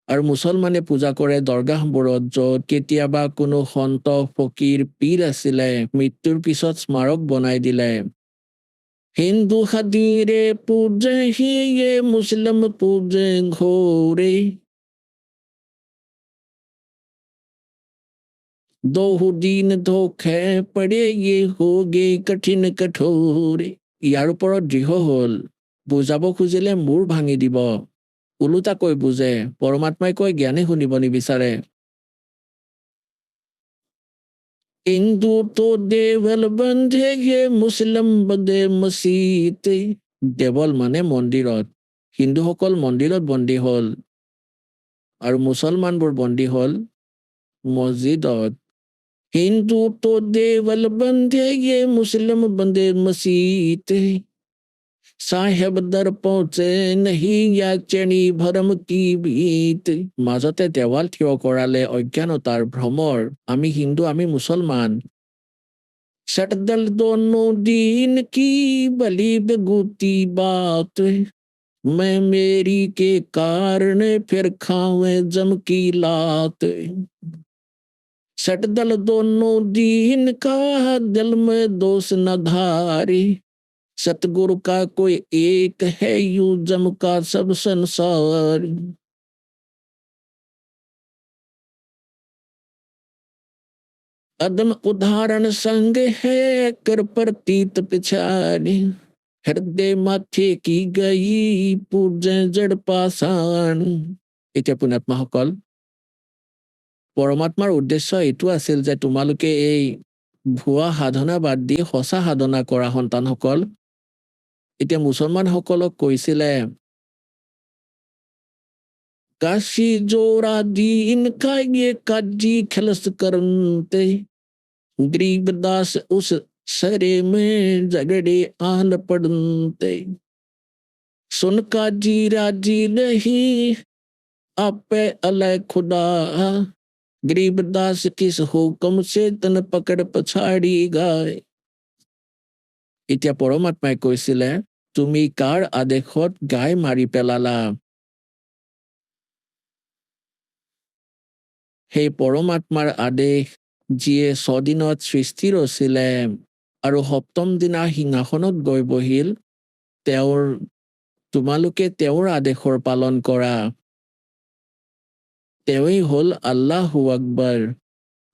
আৰু মুছলমানে পূজা কৰে দৰগাহবোৰত, য'ত কেতিয়াবা কোনো সন্ত ফকীৰ পীৰ আছিলে মৃত্যুৰ পিছত স্মাৰক বনাই দিলে। হিন্দু খাদিৰে পূজে হিয়ে মুছলিম পূজে ঘোৰে। दोहु दीन धोखे पड़े ये होगे कठिन कठोरे। ইয়াৰ ওপৰত দৃঢ় হল, বুজাব খুজিলে মূৰ ভাঙি দিব। ওলোটাকৈ বুজে, পৰমাত্মাই কৈ জ্ঞানে শুনিব নিবিচাৰে। হিন্দু তো দেৱল বন্ধে হে মুছলিম বন্ধে মছজিদে। দেৱল মানে মন্দিৰত, হিন্দুসকল মন্দিৰত বন্দী হল আৰু মুছলমানবোৰ বন্দী হল মছজিদত। हिंदू तो देवल बंधे ये मुस्लिम बंधे मसीते। साहेब दर पहुंचे नहीं या चेनी भरम की भीत। মাজতে দেৱাল থিয় কৰালে অজ্ঞানতাৰ ভ্ৰমৰ। আমি হিন্দু আমি মুছলমান। सटदल दोनों दीन की बली बेगूती बात। मैं मेरी के कारण फिर खावे जम की लात। सटदल दोनों दीन का दिल में दोष न धारी। सतगुरु का कोई एक है यू जम का सब संसार। अदम उदाहरण संग है कर प्रतीत पिछाड़ी। हृदय माथे की गई पूजे जड़ पाषाण। এতিয়া পুণ্যাত্মাসকল, পৰমাত্মাৰ উদ্দেশ্য এইটো আছিল যে তোমালোকে এই ভুৱা সাধনা বাদ দি সঁচা সাধনা কৰা সন্তানসকল। এতিয়া মুছলমানসকলক কৈছিলে काशी जोरा दीन का ये काजी खलस करते। गरीबदास उस सरे में झगड़े आन पड़ते। सुन काजी राजी नहीं आपे अलय खुदा। गरीबदास किस हुक्म से तन पकड़ पछाड़ी गाय। এতিয়া পৰমাত্মাই কৈছিলে তুমি কাৰ আদেশত গাই মাৰি পেলালা। সেই পৰমাত্মাৰ আদেশ যিয়ে 6 দিনত সৃষ্টি ৰচিলে আৰু 7ম দিনা সিংহাসনত গৈ বহিল, তোমালোকে তেওঁৰ আদেশৰ পালন কৰা। তেওঁই হল আল্লাহু আকবৰ।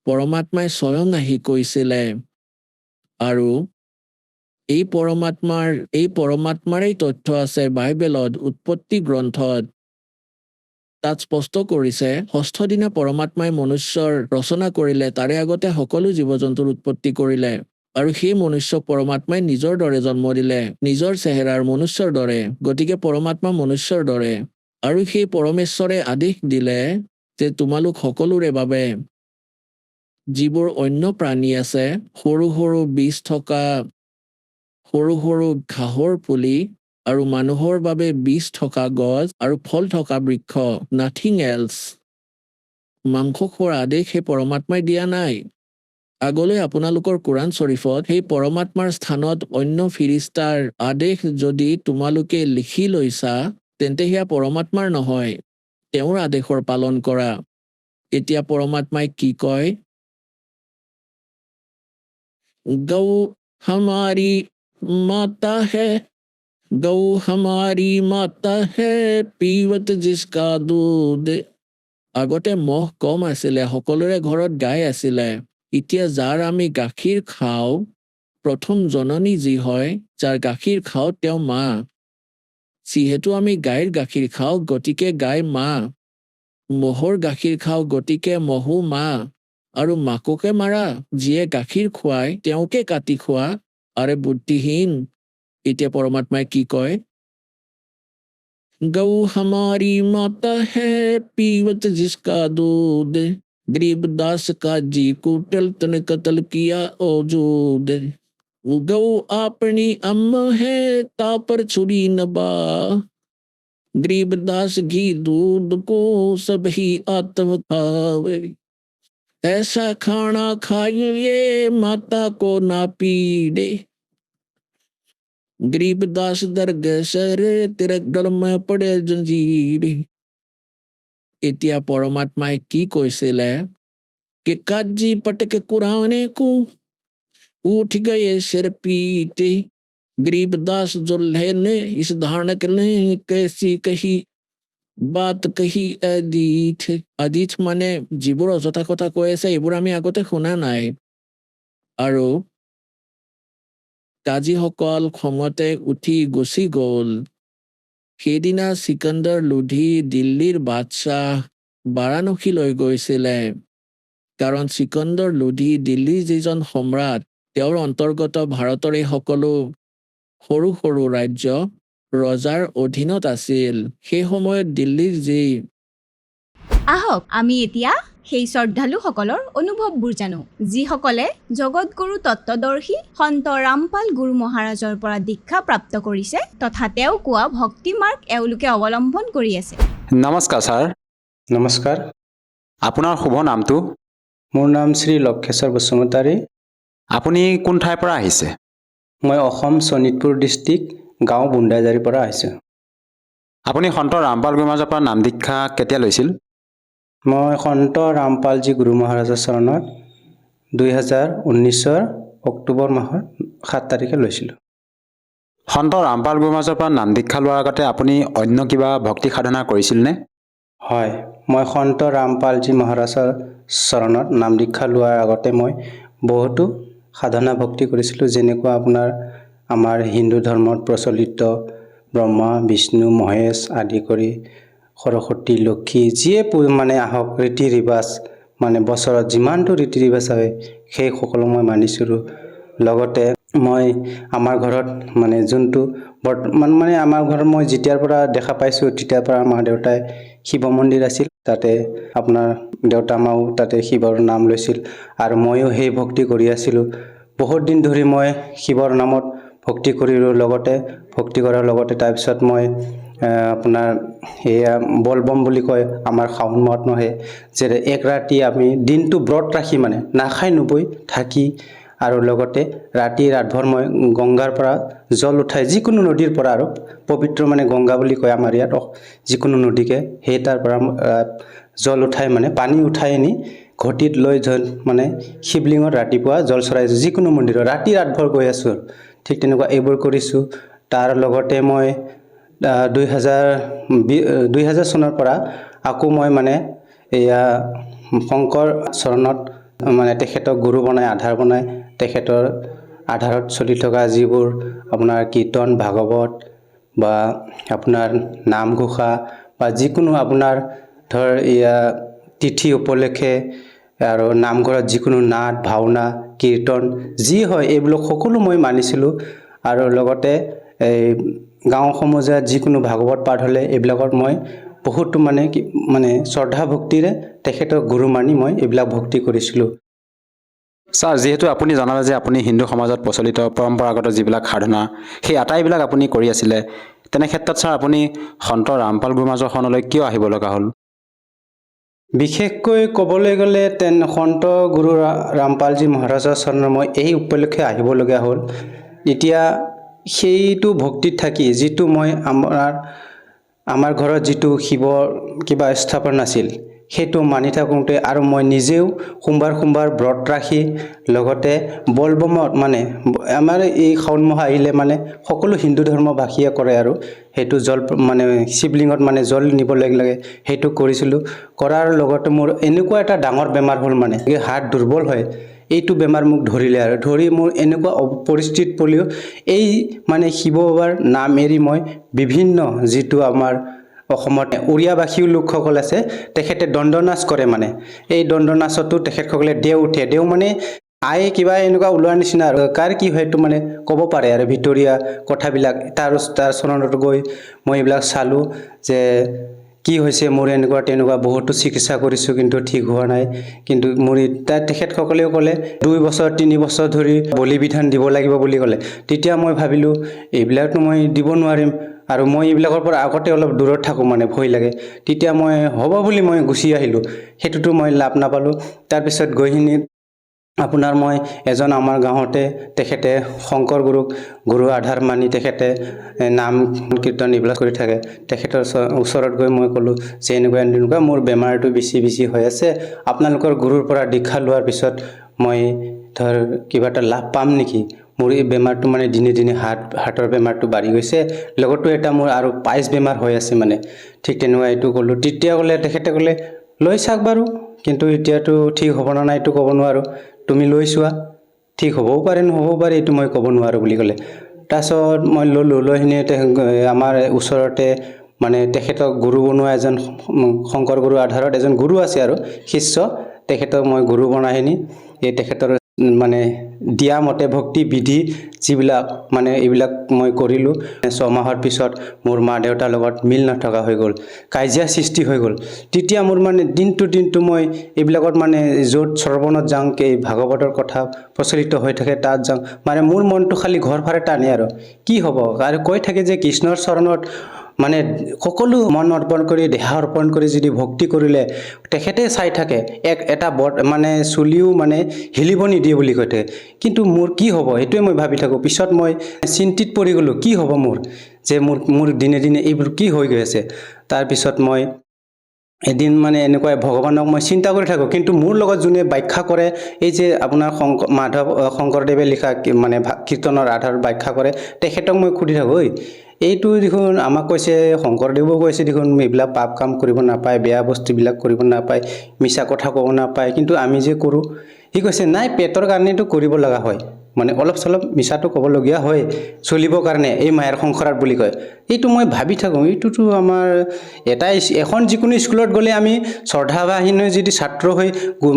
পৰমাত্মাই স্বয়ং আহি কৈছিলে আৰু এই পৰমাত্মাৰেই তথ্য আছে বাইবেলত, উৎপত্তি গ্ৰন্থত। তাত স্পষ্ট কৰিছে 6ষ্ঠ দিনা পৰমাত্মাই মনুষ্যৰ ৰচনা কৰিলে, তাৰে আগতে সকলো জীৱ জন্তুৰ উৎপত্তি কৰিলে আৰু সেই মনুষ্যক পৰমাত্মাই নিজৰ দৰে জন্ম দিলে, নিজৰ চেহেৰাৰ মনুষ্যৰ দৰে। গতিকে পৰমাত্মা মনুষ্যৰ দৰে। আৰু সেই পৰমেশ্বৰে আদেশ দিলে যে তোমালোক সকলোৰে বাবে যিবোৰ অন্য প্ৰাণী আছে, সৰু সৰু বীজ থকা সৰু সৰু ঘাঁহৰ পুলি আৰু মানুহৰ বাবে বীজ থকা গছ আৰু ফল থকা বৃক্ষ, নাথিং এলছ। মাংস খোৱাৰ আদেশ সেই পৰমাত্মাই দিয়া নাই। আগলৈ আপোনালোকৰ কোৰাণ শ্বৰীফত সেই পৰমাত্মাৰ স্থানত অন্য ফিৰিষ্টাৰ আদেশ যদি তোমালোকে লিখি লৈছা, তেন্তে সেয়া পৰমাত্মাৰ নহয়, তেওঁৰ আদেশৰ পালন কৰা। এতিয়া পৰমাত্মাই কি কয়? গৌ হমাৰি মাতা হে, গৌ হমাৰি মাতা হে, পিবত জিসকা দুধ। আগতে মহ কম আছিলে, সকলোৰে ঘৰত গাই আছিলে। এতিয়া যাৰ আমি গাখীৰ খাওঁ, প্ৰথম জননী যি হয়, যাৰ গাখীৰ খাওঁ তেওঁ মা। যিহেতু আমি গাইৰ গাখীৰ খাওঁ, গতিকে গাই মা। মহৰ গাখীৰ খাওঁ, গতিকে মহো মা। আৰু মাককে মাৰা, যিয়ে গাখীৰ খুৱাই তেওঁকে কাটি খোৱা, আৰে বুদ্ধিহীন। এতিয়া পৰমাত্মাই কি কয়? गौ हमारी माता है, पीवत जिसका दूध, गरीबदास का जी कुटल तन कतल किया औजूद। गौ अपनी अम्मा है, तापर छुरी नबा, गरीबदास घी दूध को सब ही आत्म खावे। ऐसा खाना खाइए माता को ना पीड़े, गरीबदास दरगाह सर तेरे गल में पड़े जंजीर। এতিয়া পৰমাত্মাই কি কৈছিলে? कि काजी पटक कुराने को उठ गए सिर पीटे, गरीबदास जुल्हे ने इस धानक ने कैसी कही বাত কহি অদিত। অদিত মানে যিবোৰ অযথা কথা কৈ আছে এইবোৰ আমি আগতে শুনা নাই। আৰু কাজীসকল খঙতে উঠি গুচি গ'ল। সেইদিনা চিকান্দাৰ লোধি দিল্লীৰ বাদশ্বাহ বাৰাণসীলৈ গৈছিলে। কাৰণ চিকান্দাৰ লোধি দিল্লীৰ যিজন সম্ৰাট, তেওঁৰ অন্তৰ্গত ভাৰতৰ এই সকলো সৰু সৰু ৰাজ্য ৰজাৰ অধীনত আছিল। সেই সময়ত দিল্লীৰ যি আহক আমি এতিয়া সেই শ্ৰদ্ধালুসকলৰ অনুভৱবোৰ জানো, যিসকলে জগতগুৰু তত্ত্বদৰ্শী সন্ত ৰামপাল গুৰু মহাৰাজৰ পৰা দীক্ষা প্ৰাপ্ত কৰিছে তথা তেওঁ কোৱা ভক্তি মাৰ্গ এওঁলোকে অৱলম্বন কৰি আছে। নমস্কাৰ ছাৰ। নমস্কাৰ, আপোনাৰ শুভ নামটো? মোৰ নাম শ্ৰী লক্ষেশ্বৰ বসুমতাৰী। আপুনি কোন ঠাইৰ পৰা আহিছে? মই অসম শোণিতপুৰ ডিষ্ট্ৰিক্ট গাঁও বুন্দাজাৰীৰ পৰা আহিছোঁ। আপুনি সন্ত ৰামপাল গুৰু মহাৰাজৰ পৰা নাম দীক্ষা কেতিয়া লৈছিল? মই সন্ত ৰামপালজী গুৰু মহাৰাজৰ চৰণত 2019 অক্টোবৰ মাহৰ 7 তাৰিখে লৈছিলোঁ। সন্ত ৰামপাল গুৰু মহাৰাজৰ পৰা নাম দীক্ষা লোৱাৰ আগতে আপুনি অন্য কিবা ভক্তি সাধনা কৰিছিলনে? হয়, মই সন্ত ৰামপালজী মহাৰাজৰ চৰণত নাম দীক্ষা লোৱাৰ আগতে মই বহুতো সাধনা ভক্তি কৰিছিলোঁ। যেনেকুৱা আপোনাৰ আমাৰ হিন্দু ধৰ্মত প্ৰচলিত ব্ৰহ্মা বিষ্ণু মহেশ আদি কৰি সৰস্বতী লক্ষী যিয়ে মানে আহক ৰীতি ৰিবাজ, মানে বছৰত যিমানটো ৰীতি ৰিবাজ হয় সেই সকলো মই মানিছিলোঁ। লগতে মই আমাৰ ঘৰত মানে যোনটো বৰ্তমান মানে আমাৰ ঘৰত মই যেতিয়াৰ পৰা দেখা পাইছোঁ তেতিয়াৰ পৰা আমাৰ দেউতাই শিৱ মন্দিৰ আছিল, তাতে আপোনাৰ দেউতা মাও তাতে শিৱৰ নাম লৈছিল আৰু ময়ো সেই ভক্তি কৰি আছিলোঁ। বহুত দিন ধৰি মই শিৱৰ নামত ভক্তি কৰিলোঁ। লগতে ভক্তি কৰাৰ লগতে তাৰপিছত মই আপোনাৰ এয়া বলবম বুলি কয় আমাৰ শাওণ মাহত নহয়, যে এক ৰাতি আমি দিনটো ব্ৰত ৰাখি মানে নাখাই নুবৈ থাকি আৰু লগতে ৰাতি ৰাতভৰ মই গংগাৰ পৰা জল উঠাই যিকোনো নদীৰ পৰা আৰু পবিত্ৰ মানে গংগা বুলি কয় আমাৰ ইয়াত যিকোনো নদীকে, সেই তাৰ পৰা জল উঠাই মানে পানী উঠাই আনি ঘটিত লৈ মানে শিৱলিঙত ৰাতিপুৱা জল চৰাইছোঁ, যিকোনো মন্দিৰত ৰাতি ৰাতভৰ গৈ আছোঁ। ঠিক তেনেকুৱা এইবোৰ কৰিছোঁ। তাৰ লগতে মই 2000 চনৰ পৰা আকৌ মই মানে এয়া শংকৰ চৰণত মানে তেখেতক গুৰু বনাই আধাৰ বনাই তেখেতৰ আধাৰত চলি থকা যিবোৰ আপোনাৰ কীৰ্তন ভাগৱত বা আপোনাৰ নামঘোষা বা যিকোনো আপোনাৰ ধৰ এয়া তিথি উপলক্ষে আৰু নামঘৰত যিকোনো নাট ভাওনা কীৰ্তন যি হয় এইবিলাক সকলো মই মানিছিলোঁ। আৰু লগতে এই গাঁও সমাজত যিকোনো ভাগৱত পাঠ হ'লে এইবিলাকত মই বহুতো মানে শ্ৰদ্ধা ভক্তিৰে তেখেতক গুৰু মানি মই এইবিলাক ভক্তি কৰিছিলোঁ। ছাৰ, যিহেতু আপুনি জনালে যে আপুনি হিন্দু সমাজত প্ৰচলিত পৰম্পৰাগত যিবিলাক সাধনা সেই আটাইবিলাক আপুনি কৰি আছিলে, তেনে ক্ষেত্ৰত ছাৰ আপুনি সন্ত ৰামপাল গুৰু মহাৰাজৰ শৰণলৈ কিয় আহিব লগা হ'ল? বিশেষকৈ ক'বলৈ গ'লে সন্ত গুৰু ৰামপালজী মহাৰাজৰ চৰণৰ মই এই উপলক্ষে আহিবলগীয়া হ'ল। এতিয়া সেইটো ভক্তিত থাকি যিটো মই আমাৰ ঘৰত যিটো শিৱৰ কিবা স্থাপন আছিল সেইটো মানি থাকোঁতে আৰু মই নিজেও সোমবাৰ ব্ৰত ৰাখি লগতে বলবমত মানে আমাৰ এই শাওণ মাহ আহিলে মানে সকলো হিন্দু ধৰ্মবাসীয়ে কৰে আৰু সেইটো জল মানে শিৱলিংগত মানে জল নিব লাগে সেইটো কৰিছিলোঁ। কৰাৰ লগতে মোৰ এনেকুৱা এটা ডাঙৰ বেমাৰ হ'ল মানে হাত দুৰ্বল হয়, এইটো বেমাৰ মোক ধৰিলে আৰু ধৰি মোৰ এনেকুৱা পৰিস্থিতিত পৰিলেও এই মানে শিৱ বাবাৰ নাম এৰি মই বিভিন্ন যিটো আমাৰ অসমত উৰিয়াবাসীও লোকসকল আছে তেখেতে দণ্ডনাচ কৰে মানে এই দণ্ডনাচতো তেখেতসকলে দেও উঠে, দেও মানে কিবা এনেকুৱা ওলোৱাৰ নিচিনা আৰু কাৰ কি হয়তো মানে ক'ব পাৰে আৰু ভিতৰীয়া কথাবিলাক তাৰ চৰণত গৈ মই এইবিলাক চালোঁ যে কি হৈছে মোৰ এনেকুৱা তেনেকুৱা বহুতো চিকিৎসা কৰিছোঁ কিন্তু ঠিক হোৱা নাই। কিন্তু মোৰ তেখেতসকলেও ক'লে 2 বছৰ 3 বছৰ ধৰি বলি বিধান দিব লাগিব বুলি ক'লে। তেতিয়া মই ভাবিলোঁ এইবিলাকতো মই দিব নোৱাৰিম আৰু মই এইবিলাকৰ পৰা আগতে অলপ দূৰত থাকোঁ মানে ভয় লাগে। তেতিয়া মই হ'ব বুলি মই গুচি আহিলোঁ, সেইটোতো মই লাভ নাপালোঁ। তাৰপিছত গৈখিনি আপোনাৰ মই এজন আমাৰ গাঁৱতে তেখেতে শংকৰ গুৰু আধাৰ মানি তেখেতে নাম কীৰ্তন এইবিলাক কৰি থাকে। তেখেতৰ ওচৰত গৈ মই ক'লোঁ যে এনেকুৱা মোৰ বেমাৰটো বেছি হৈ আছে, আপোনালোকৰ গুৰুৰ পৰা দীক্ষা লোৱাৰ পিছত মই ধৰ কিবা এটা লাভ পাম নেকি? মোৰ এই বেমাৰটো মানে দিনে দিনে হাৰ্টৰ বেমাৰটো বাঢ়ি গৈছে, লগতো এটা মোৰ আৰু পাইছ বেমাৰ হৈ আছে মানে ঠিক তেনেকুৱা এইটো ক'লোঁ। তেতিয়া ক'লে তেখেতে ক'লে লৈ চাওক বাৰু, কিন্তু এতিয়াতো ঠিক হ'ব না নাই এইটো ক'ব নোৱাৰোঁ, তুমি লৈ চোৱা, ঠিক হ'বও পাৰে নহ'বও পাৰে এইটো মই ক'ব নোৱাৰোঁ বুলি ক'লে। তাৰপিছত মই ল'লোঁ, লৈ সিনি আমাৰ ওচৰতে মানে তেখেতক গুৰু বনোৱা এজন শংকৰ গুৰু আধাৰত এজন গুৰু আছে আৰু শিষ্য, তেখেতক মই গুৰু বনাইনি এই তেখেতৰ মানে দিয়া মতে ভক্তি বিধি যিবিলাক মানে এইবিলাক মই কৰিলোঁ। 6 মাহৰ পিছত মোৰ মা দেউতাৰ লগত মিল নথকা হৈ গ'ল, কাজিয়া সৃষ্টি হৈ গ'ল। তেতিয়া মোৰ মানে দিনটো মই এইবিলাকত মানে য'ত শ্ৰৱণত যাওঁ এই ভাগৱতৰ কথা প্ৰচলিত হৈ থাকে তাত যাওঁ, মানে মোৰ মনটো খালি ঘৰ ফালে টানে আৰু কি হ'ব। আৰু কৈ থাকে যে কৃষ্ণৰ চৰণত মানে সকলো মন অৰ্পণ কৰি দেহা অৰ্পণ কৰি যদি ভক্তি কৰিলে তেখেতে চাই থাকে, এটা মানে চুলিও মানে হিলিব নিদিয়ে বুলি কৈ থাকে। কিন্তু মোৰ কি হ'ব সেইটোৱে মই ভাবি থাকোঁ। পিছত মই চিন্তিত পৰি গ'লোঁ, কি হ'ব মোৰ যে মোৰ দিনে দিনে এইবোৰ কি হৈ গৈ আছে। তাৰপিছত মই এদিন মানে এনেকুৱা ভগৱানক মই চিন্তা কৰি থাকোঁ, কিন্তু মোৰ লগত যোনে ব্যাখ্যা কৰে এই যে আপোনাৰ শংকৰদেৱে লিখা মানে কীৰ্তনৰ আধাৰ ব্যাখ্যা কৰে, তেখেতক মই সুধি থাকোঁ, এইটো দেখোন আমাক কৈছে, শংকৰদেৱেও কৈছে দেখোন এইবিলাক পাপ কাম কৰিব নাপায়, বেয়া বস্তুবিলাক কৰিব নাপায়, মিছা কথা ক'ব নাপায়, কিন্তু আমি যে কৰোঁ। সি কৈছে নাই, পেটৰ কাৰণেতো কৰিব লগা হয়, মানে অলপ চলপ মিছাটো ক'বলগীয়া হয় চলিবৰ কাৰণে, এই মায়াৰ সংসাৰত বুলি কয়। এইটো মই ভাবি থাকোঁ, এইটোতো আমাৰ এখন যিকোনো স্কুলত গ'লে আমি শ্ৰদ্ধাবাহীন হৈ যদি ছাত্ৰ হৈ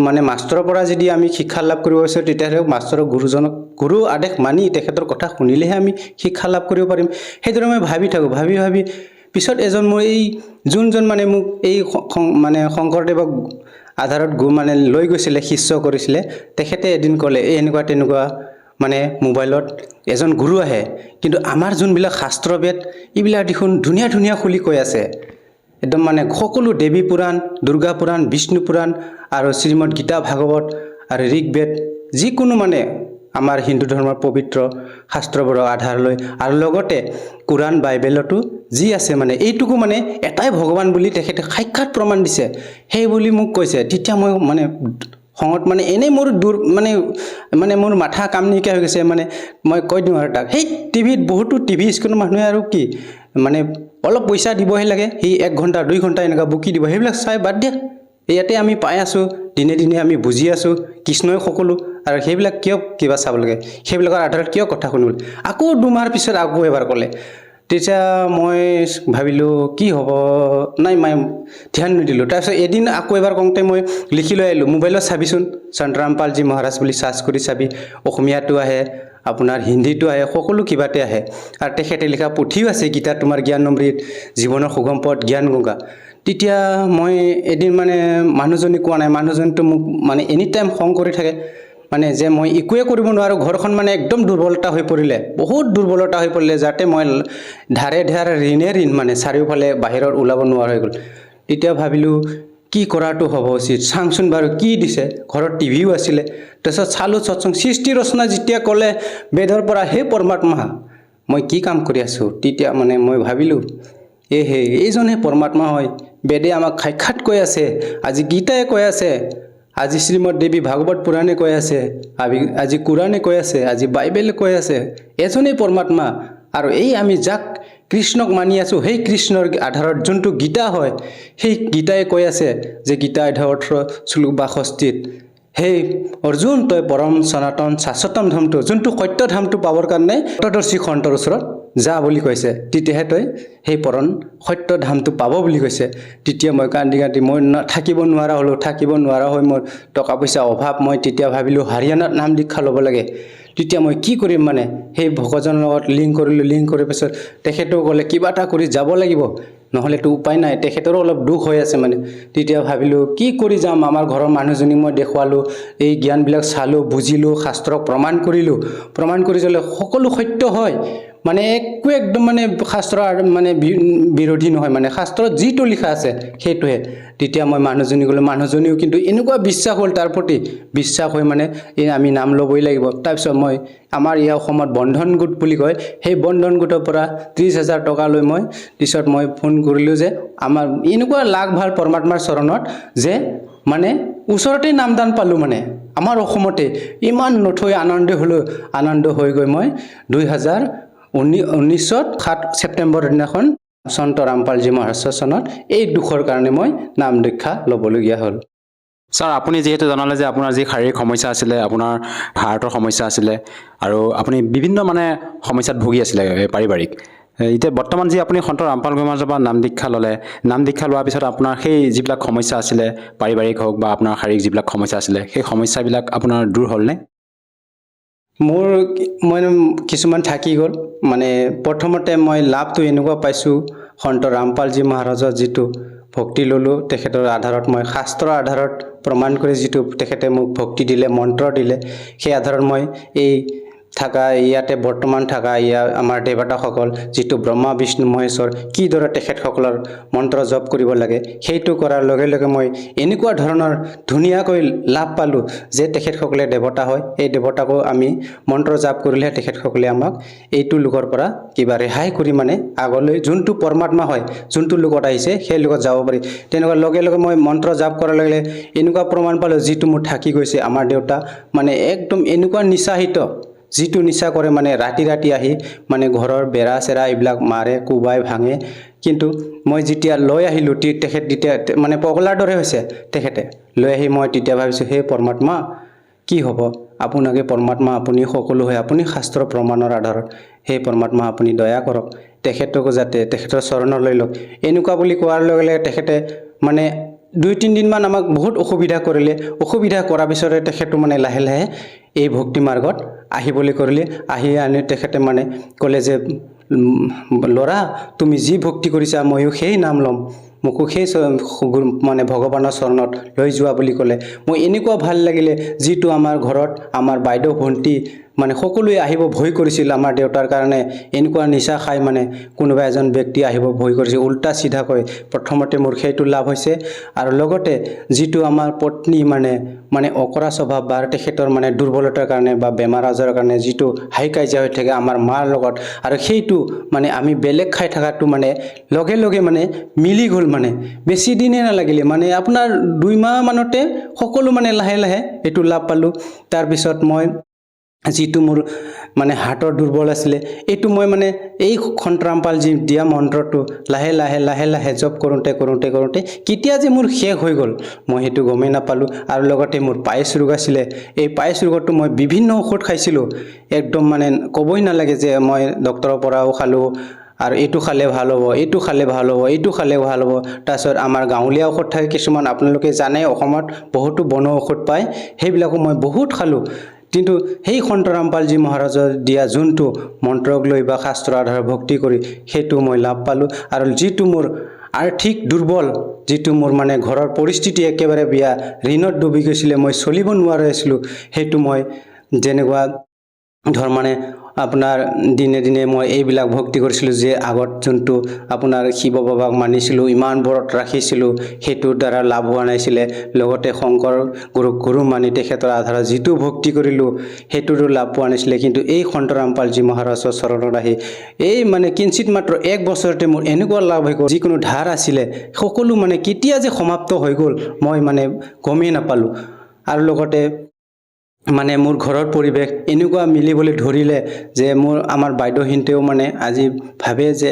মানে মাষ্টৰৰ পৰা যদি আমি শিক্ষা লাভ কৰিব বিচাৰোঁ, তেতিয়াহ'লে মাষ্টৰৰ গুৰু আদেশ মানি তেখেতৰ কথা শুনিলেহে আমি শিক্ষা লাভ কৰিব পাৰিম। সেইদৰে মই ভাবি থাকোঁ, ভাবি পিছত এজন মোৰ এই যোনজন মানে মোক এই মানে শংকৰদেৱক আধাৰত মানে লৈ গৈছিলে, শিষ্য কৰিছিলে, তেখেতে এদিন ক'লে এই এনেকুৱা তেনেকুৱা মানে মোবাইলত এজন গুৰু আহে, কিন্তু আমাৰ যোনবিলাক শাস্ত্ৰবেদ এইবিলাক দেখোন ধুনীয়া খুলি কৈ আছে, একদম মানে সকলো দেৱী পুৰাণ, দুৰ্গা পুৰাণ, বিষ্ণু পুৰাণ আৰু শ্ৰীমদ গীতা ভাগৱত আৰু ঋগ্বেদ যিকোনো মানে আমাৰ হিন্দু ধৰ্মৰ পবিত্ৰ শাস্ত্ৰবোৰৰ আধাৰ লৈ আৰু লগতে কোৰাণ বাইবেলতো যি আছে মানে এইটোকো মানে এটাই ভগৱান বুলি তেখেতে সাক্ষাৎ প্ৰমাণ দিছে, সেই বুলি মোক কৈছে। তেতিয়া মই মানে খঙত মানে এনেই মোৰ মানে মোৰ মাথা কাম নাইকিয়া হৈ গৈছে। মানে মই কৈ দিওঁ আৰু তাক, সেই টিভিত বহুতো টিভি স্ক্ৰীণৰ মানুহে আৰু কি মানে অলপ পইচা দিবহে লাগে, সি 1 ঘণ্টা 2 ঘণ্টা এনেকুৱা বুকি দিব, সেইবিলাক চাই বাদ দিয়া, ইয়াতে আমি পাই আছোঁ, দিনে দিনে আমি বুজি আছোঁ কৃষ্ণই সকলো, আৰু সেইবিলাক কিয় কিবা চাব লাগে, সেইবিলাকৰ আধাৰত কিয় কথা শুনিব। আকৌ 2 মাহৰ পিছত আকৌ এবাৰ ক'লে। তেতিয়া মই ভাবিলোঁ কি হ'ব, নাই মই ধ্যান নিদিলোঁ। তাৰপিছত এদিন আকৌ এবাৰ কওঁতে মই লিখি লৈ আহিলোঁ, মোবাইলত চাবিচোন সন্ত ৰামপালজী মহাৰাজ বুলি চাৰ্চ কৰি চাবি, অসমীয়াটো আহে, আপোনাৰ হিন্দীটো আহে, সকলো কিবাতে আহে। আৰু তেখেতে লিখা পুথিও আছে, গীতা তোমাৰ জ্ঞান অমৃত, জীৱনৰ সুগম পথ, জ্ঞান গংগা। তেতিয়া মই এদিন মানে মানুহজনী কোৱা নাই, মানুহজনীটো মোক মানে এনি টাইম খং কৰি থাকে, মানে যে মই একোৱে কৰিব নোৱাৰোঁ, ঘৰখন মানে একদম দুৰ্বলতা হৈ পৰিলে, বহুত দুৰ্বলতা হৈ পৰিলে, যাতে মই ঋণ মানে চাৰিওফালে বাহিৰত ওলাব নোৱাৰা হৈ গ'ল। তেতিয়া ভাবিলোঁ কি কৰাটো হ'ব উচিত চাংচোন বাৰু কি দিছে ঘৰত টিভিও আছিলে তাৰপিছত চালোঁ সৎসং সৃষ্টি ৰচনা যেতিয়া ক'লে বেদৰ পৰা হে পৰমাত্মা মই কি কাম কৰি আছোঁ তেতিয়া মানে মই ভাবিলোঁ এইজনহে পৰমাত্মা হয় বেদে আমাক সাক্ষাৎ কৈ আছে আজি গীতাই কৈ আছে আজি শ্ৰীমদ দেৱী ভাগৱত পুৰাণে কৈ আছে আজি কোৰাণে কৈ আছে আজি বাইবেলে কৈ আছে এজনেই পৰমাত্মা আৰু এই আমি যাক কৃষ্ণক মানি আছোঁ সেই কৃষ্ণৰ আধাৰত যোনটো গীতা হয় সেই গীতাই কৈ আছে যে গীতা 18 শ্লোক 62 সেই অৰ্জুন তই পৰম সনাতন শাশ্বতম ধামটো যোনটো সত্য ধামটো পাবৰ কাৰণে তত্ত্বদৰ্শী সন্তৰ ওচৰত যা বুলি কৈছে তেতিয়াহে তই সেই পৰম সত্য ধামটো পাব বুলি কৈছে তেতিয়া মই কান্দি কান্দি মই থাকিব নোৱাৰা হৈ মোৰ টকা পইচা অভাৱ মই তেতিয়া ভাবিলোঁ হাৰিয়ানাত নাম দীক্ষা ল'ব লাগে তেতিয়া মই কি কৰিম মানে সেই ভগৱানৰ লগত লিংক কৰাৰ পিছত তেখেতেও ক'লে কিবা এটা কৰি যাব লাগিব নহ'লেতো উপায় নাই তেখেতৰো অলপ দুখ হৈ আছে মানে তেতিয়া ভাবিলোঁ কি কৰি যাম আমাৰ ঘৰৰ মানুহজনীক মই দেখুৱালোঁ এই জ্ঞানবিলাক চালোঁ বুজিলোঁ শাস্ত্ৰক প্ৰমাণ কৰি যালে সকলো সত্য হয় মানে একদম মানে শাস্ত্ৰ মানে বিৰোধী নহয় মানে শাস্ত্ৰত যিটো লিখা আছে সেইটোহে তেতিয়া মই মানুহজনী গ'লোঁ মানুহজনীও কিন্তু এনেকুৱা বিশ্বাস হ'ল তাৰ প্ৰতি বিশ্বাস হৈ মানে এই আমি নাম ল'বই লাগিব তাৰপিছত মই আমাৰ ইয়াৰ অসমত বন্ধন গোট বুলি কয় সেই বন্ধন গোটৰ পৰা 30,000 টকা লৈ মই পিছত মই ফোন কৰিলোঁ যে আমাৰ এনেকুৱা লাখ ভাল পৰমাত্মাৰ চৰণত যে মানে ওচৰতে নামদান পালোঁ মানে আমাৰ অসমতে ইমান নথৈ আনন্দ হৈ গৈ মই 2019 7 ছেপ্টেম্বৰ দিনাখন সন্ত ৰামপালজী মহাৰাজৰ চনত এই দুখৰ কাৰণে মই নাম দীক্ষা ল'বলগীয়া হ'ল ছাৰ আপুনি যিহেতু জনালে যে আপোনাৰ যি শাৰীৰিক সমস্যা আছিলে আপোনাৰ হাৰ্টৰ সমস্যা আছিলে আৰু আপুনি বিভিন্ন মানে সমস্যাত ভুগি আছিলে পাৰিবাৰিক এতিয়া বৰ্তমান যি আপুনি সন্ত ৰামপাল মহাৰাজৰ পৰা নাম দীক্ষা ল'লে নাম দীক্ষা লোৱাৰ পিছত আপোনাৰ সেই যিবিলাক সমস্যা আছিলে পাৰিবাৰিক হওক বা আপোনাৰ শাৰীৰিক যিবিলাক সমস্যা আছিলে সেই সমস্যাবিলাক আপোনাৰ দূৰ হ'লনে মোৰ মই কিছুমান থাকি গ'ল মানে প্ৰথমতে মই লাভটো এনেকুৱা পাইছোঁ সন্ত ৰামপালজী মহাৰাজৰ যিটো ভক্তি ল'লোঁ তেখেতৰ আধাৰত মই শাস্ত্ৰৰ আধাৰত প্ৰমাণ কৰি যিটো তেখেতে মোক ভক্তি দিলে মন্ত্ৰ দিলে সেই আধাৰত মই এই থাকা ইয়াতে বৰ্তমান থাকা আমাৰ দেৱতাসকল যিটো ব্ৰহ্মা বিষ্ণু মহেশ্বৰ কিদৰে তেখেতসকলৰ মন্ত্ৰ জপ কৰিব লাগে সেইটো কৰাৰ লগে লগে মই এনেকুৱা ধৰণৰ ধুনীয়াকৈ লাভ পালোঁ যে তেখেতসকলে দেৱতা হয় এই দেৱতাকো আমি মন্ত্ৰ জাপ কৰিলেহে তেখেতসকলে আমাক এইটো লোকৰ পৰা কিবা ৰেহাই কৰি মানে আগলৈ যোনটো পৰমাত্মা হয় যোনটো লোকত আহিছে সেই লোকত যাব পাৰি তেনেকুৱা লগে লগে মই মন্ত্ৰ জাপ কৰাৰ লগে এনেকুৱা প্ৰমাণ পালোঁ যিটো মোৰ থাকি গৈছে আমাৰ দেউতা মানে একদম এনেকুৱা নিচাহিত যিটো নিচা কৰে মানে ৰাতি আহি মানে ঘৰৰ বেৰা চেৰা এইবিলাক মাৰে কোবাই ভাঙে কিন্তু মই যেতিয়া লৈ আহিলোঁ তেখেত তেতিয়া মানে পগলাৰ দৰে হৈছে তেখেতে লৈ আহি মই তেতিয়া ভাবিছোঁ হে পৰমাত্মা কি হ'ব আপোনাকে পৰমাত্মা আপুনি সকলো হয় আপুনি শাস্ত্ৰ প্ৰমাণৰ আধাৰত হে পৰমাত্মা আপুনি দয়া কৰক তেখেতকো যাতে তেখেতৰ চৰণত লৈ লওক এনেকুৱা বুলি কোৱাৰ লগে লগে তেখেতে মানে 2-3 দিনমান আমাক বহুত অসুবিধা কৰিলে অসুবিধা কৰাৰ পিছতে তেখেতো মানে লাহে লাহে এই ভক্তি মাৰ্গত আহিবলৈ কৰিলে আনি তেখেতে মানে ক'লে যে ল'ৰা তুমি যি ভক্তি কৰিছা ময়ো সেই নাম ল'ম মোকো সেই মানে ভগৱানৰ চৰণত লৈ যোৱা বুলি ক'লে মই এনেকুৱা ভাল লাগিলে যিটো আমাৰ ঘৰত আমাৰ বাইদেউ ভণ্টি মানে সকলোৱে আহিব ভয় কৰিছিল আমাৰ দেউতাৰ কাৰণে এনেকুৱা নিচা খাই মানে কোনোবা এজন ব্যক্তি আহিব ভয় কৰিছিল উল্টা চিধাকৈ প্ৰথমতে মোৰ সেইটো লাভ হৈছে আৰু লগতে যিটো আমাৰ পত্নী মানে অকৰা স্বভাৱ বা তেখেতৰ মানে দুৰ্বলতাৰ কাৰণে বা বেমাৰ আজাৰৰ কাৰণে যিটো হাই কাজিয়া হৈ থাকে আমাৰ মাৰ লগত আৰু সেইটো মানে আমি বেলেগ খাই থকাটো মানে লগে লগে মানে মিলি গ'ল মানে বেছি দিনে নালাগিলে মানে আপোনাৰ 2 মাহ মানতে সকলো মানে লাহে লাহে এইটো লাভ পালোঁ তাৰপিছত মই যিটো মোৰ মানে হাৰ্টৰ দুৰ্বল আছিলে এইটো মই মানে এই সন্ত ৰামপালজী দিয়া মন্ত্ৰটো লাহে লাহে জপ কৰোঁতে কেতিয়া যে মোৰ শেষ হৈ গ'ল মই সেইটো গমেই নাপালোঁ আৰু লগতে মোৰ পায়স ৰোগ আছিলে এই পায়স ৰোগটো মই বিভিন্ন ঔষধ খাইছিলোঁ একদম মানে ক'বই নালাগে যে মই ডক্তৰৰ পৰাও খালোঁ আৰু এইটো খালে ভাল হ'ব এইটো খালে ভাল হ'ব তাৰপিছত আমাৰ গাঁৱলীয়া ঔষধ থাকে কিছুমান আপোনালোকে জানে অসমত বহুতো বন ঔষধ পায় সেইবিলাকো মই বহুত খালোঁ কিন্তু সেই সন্ত ৰামপালজী মহাৰাজৰ দিয়া যোনটো মন্ত্ৰক লৈ বা শাস্ত্ৰ আধাৰ ভক্তি কৰি সেইটো মই লাভ পালোঁ আৰু যিটো মোৰ আৰ্থিক দুৰ্বল যিটো মোৰ মানে ঘৰৰ পৰিস্থিতি একেবাৰে বিয়া ঋণত ডুবি গৈছিলে মই চলিব নোৱাৰা হৈছিলোঁ সেইটো মই যেনেকুৱা ধৰ মানে আপোনাৰ দিনে দিনে মই এইবিলাক ভক্তি কৰিছিলোঁ যে আগত যোনটো আপোনাৰ শিৱ বাবাক মানিছিলোঁ, ইমান ব্ৰত ৰাখিছিলোঁ, সেইটোৰ দ্বাৰা লাভ হোৱা নাছিলে। লগতে শংকৰ গুৰু মানি তেখেতৰ আধাৰত যিটো ভক্তি কৰিলোঁ সেইটোৰো লাভ পোৱা নাছিলে। কিন্তু এই সন্ত ৰামপালজী মহাৰাজৰ চৰণত আহি এই মানে কিঞ্চিত মাত্ৰ 1 বছৰতে মোৰ এনেকুৱা লাভ হৈ গ'ল, যিকোনো ধাৰ আছিলে সকলো মানে কেতিয়া যে সমাপ্ত হৈ গ'ল মই মানে গমেই নাপালোঁ। আৰু লগতে মানে মোৰ ঘৰৰ পৰিৱেশ এনেকুৱা মিলিবলৈ ধৰিলে যে আমাৰ বাইদেউহিনতেও মানে আজি ভাবে যে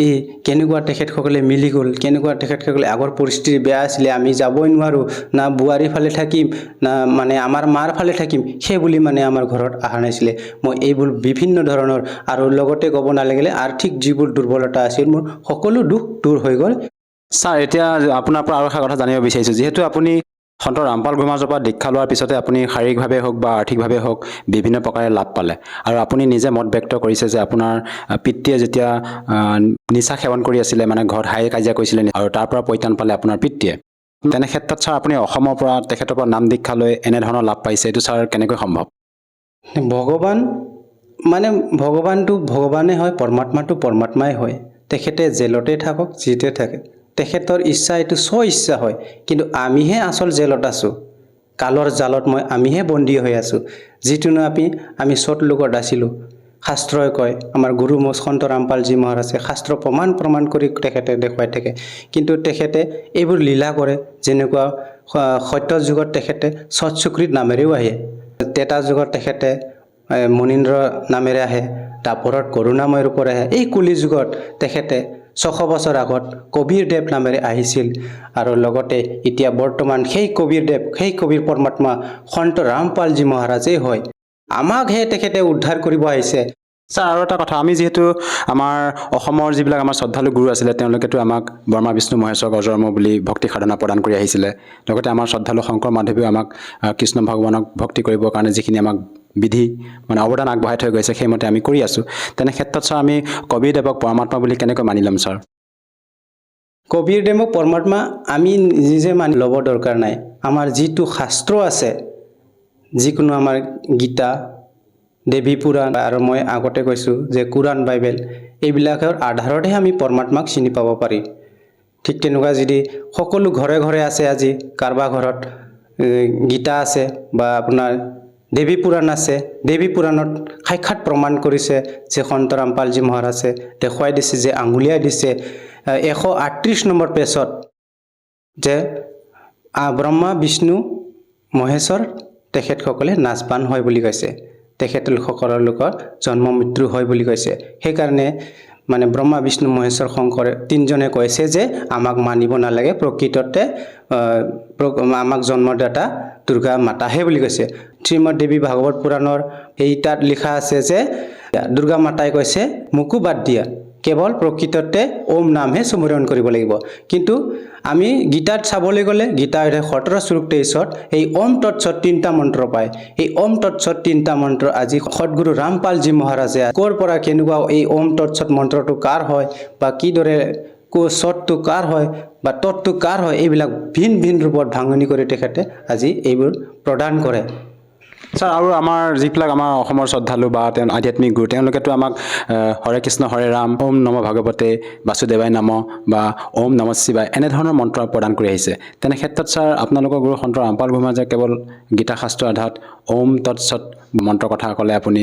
এই কেনেকুৱা তেখেতসকলে মিলি গ'ল, কেনেকুৱা তেখেতসকলে আগৰ পৰিস্থিতি বেয়া আছিলে, আমি যাবই নোৱাৰোঁ, না বোৱাৰীৰ ফালে থাকিম না মানে আমাৰ মাৰ ফালে থাকিম, সেই বুলি মানে আমাৰ ঘৰত অহা নাছিলে। মই এইবোৰ বিভিন্ন ধৰণৰ আৰু লগতে ক'ব নালাগিলে আৰ্থিক যিবোৰ দুৰ্বলতা আছিল মোৰ সকলো দুখ দূৰ হৈ গ'ল। ছাৰ এতিয়া আপোনাৰ পৰা আৰু এটা কথা জানিব বিচাৰিছোঁ, যিহেতু আপুনি সন্ত ৰামপাল গুৰু মহাৰাজৰ পৰা দীক্ষা লোৱাৰ পিছতে আপুনি শাৰীৰিকভাৱে হওক বা আৰ্থিকভাৱে হওক বিভিন্ন প্ৰকাৰে লাভ পালে, আৰু আপুনি নিজে মত ব্যক্ত কৰিছে যে আপোনাৰ পিতৃয়ে যেতিয়া নিচা সেৱন কৰি আছিলে, মানে ঘৰত হাই কাজিয়া কৰিছিলে আৰু তাৰ পৰা পৰিত্ৰাণ পালে আপোনাৰ পিতৃয়ে, তেনে ক্ষেত্ৰত ছাৰ আপুনি অসমৰ পৰা তেখেতৰ পৰা নাম দীক্ষা লৈ এনেধৰণৰ লাভ পাইছে, এইটো ছাৰ কেনেকৈ সম্ভৱ? ভগৱান মানে ভগৱানটো ভগৱানে হয়, পৰমাত্মাটো পৰমাত্মাই হয়। তেখেতে জেলতে থাকক, যিতে থাকে, তেখেতৰ ইচ্ছা এইটো ইচ্ছা হয়। কিন্তু আমিহে আচল জেলত আছোঁ, কালৰ জালত আমিহে বন্দী হৈ আছোঁ, যিটোনো আমি চত লোকত আছিলোঁ। শাস্ত্ৰই কয়, আমাৰ গুৰু সন্ত ৰামপালজী মহাৰাজে শাস্ত্ৰ প্ৰমাণ কৰি তেখেতে দেখুৱাই থাকে। কিন্তু তেখেতে এইবোৰ লীলা কৰে, যেনেকুৱা সত্য যুগত তেখেতে সৎসুকৃত নামেৰেও আহে, তেতা যুগত তেখেতে মুনীন্দ্ৰ নামেৰে আহে, দাপৰত কৰুণাময় ৰূপৰে আহে। এই কলি যুগত তেখেতে 600 বছৰ আগত কবিৰদেৱ নামেৰে আহিছিল। আৰু লগতে এতিয়া বৰ্তমান সেই কবিৰদেৱ, সেই কবিৰ পৰমাত্মা সন্ত ৰামপালজী মহাৰাজেই হয়। আমাকহে তেখেতে উদ্ধাৰ কৰিব আহিছে। ছাৰ আৰু এটা কথা, আমি যিহেতু আমাৰ অসমৰ যিবিলাক আমাৰ শ্ৰদ্ধালু গুৰু আছিলে, তেওঁলোকেতো আমাক ব্ৰহ্মা বিষ্ণু মহেশ্বৰ গজৰ্ম বুলি ভক্তি সাধনা প্ৰদান কৰি আহিছিলে। লগতে আমাৰ শ্ৰদ্ধালু শংকৰ মাধৱেও আমাক কৃষ্ণ ভগৱানক ভক্তি কৰিবৰ কাৰণে যিখিনি আমাক বিধি মানে অৱদান আগবঢ়াই থৈ গৈছে, সেইমতে আমি কৰি আছোঁ। তেনে ক্ষেত্ৰত ছাৰ আমি কবিৰদেৱক পৰমাত্মা বুলি কেনেকৈ মানি ল'ম ছাৰ? কবিৰদেৱক পৰমাত্মা আমি নিজে মানি ল'ব দৰকাৰ নাই। আমাৰ যিটো শাস্ত্ৰ আছে, যিকোনো আমাৰ গীতা, দেৱী পুৰাণ আৰু মই আগতে কৈছোঁ যে কোৰাণ, বাইবেল, এইবিলাকৰ আধাৰতহে আমি পৰমাত্মাক চিনি পাব পাৰি। ঠিক তেনেকুৱা যদি সকলো ঘৰে ঘৰে আছে, আজি কাৰোবাৰ ঘৰত গীতা আছে বা আপোনাৰ দেৱী পুৰাণ আছে, দেৱী পুৰাণত সাক্ষাৎ প্ৰমাণ কৰিছে যে সন্ত ৰামপালজী মহাৰাজে দেখুৱাই দিছে, যে আঙুলিয়াই দিছে 138 নম্বৰ পেজত যে ব্ৰহ্মা বিষ্ণু মহেশ্বৰ তেখেতসকলে নাচবান হয় বুলি কৈছে, তেখেতসকলৰ জন্ম মৃত্যু হয় বুলি কৈছে। সেইকাৰণে মানে ব্ৰহ্মা বিষ্ণু মহেশ্বৰ শংকৰে 3জনে কৈছে যে আমাক মানিব নালাগে, প্ৰকৃততে আমাক জন্মদাতা দুৰ্গা মাতাহে বুলি কৈছে। শ্ৰীমদ দেৱী ভাগৱত পুৰাণৰ তাত লিখা আছে যে দুৰ্গা মাতাই কৈছে মোকো বাদ দিয়া, কেৱল প্ৰকৃততে ওম নামহে স্মৰণ কৰিব লাগিব। কিন্তু আমি গীতাত চাবলৈ গ'লে, গীতা 17 শ্লোক 23ত এই ওম তৎসৎ 3টা মন্ত্ৰ পায়। এই ওম তৎসৎ 3টা মন্ত্ৰ আজি সদগুৰু ৰামপালজী মহাৰাজে ক'ৰ পৰা কেনেকুৱা এই ওম তৎসৎ মন্ত্ৰটো কাৰ হয় বা কিদৰে সৎটো কাৰ হয় বা তৎটো কাৰ হয়, এইবিলাক ভিন ভিন ৰূপত ভাঙনি কৰি তেখেতে আজি এইবোৰ প্ৰদান কৰে। ছাৰ আৰু আমাৰ যিবিলাক আমাৰ অসমৰ শ্ৰদ্ধালু বা আধ্যাত্মিক গুৰু, তেওঁলোকেতো আমাক হৰে কৃষ্ণ হৰে ৰাম, ওম নম ভগৱতে বাসুদেৱাই নম বা ওম নম শিৱায় এনেধৰণৰ মন্ত্ৰ প্ৰদান কৰি আহিছে। তেনে ক্ষেত্ৰত ছাৰ আপোনালোকৰ গুৰু সন্ত ৰামপাল গুৰু মহাৰাজে কেৱল গীতা শাস্ত্ৰৰ আধাৰত ওম তৎসৎ মন্ত্ৰৰ কথা ক'লে, আপুনি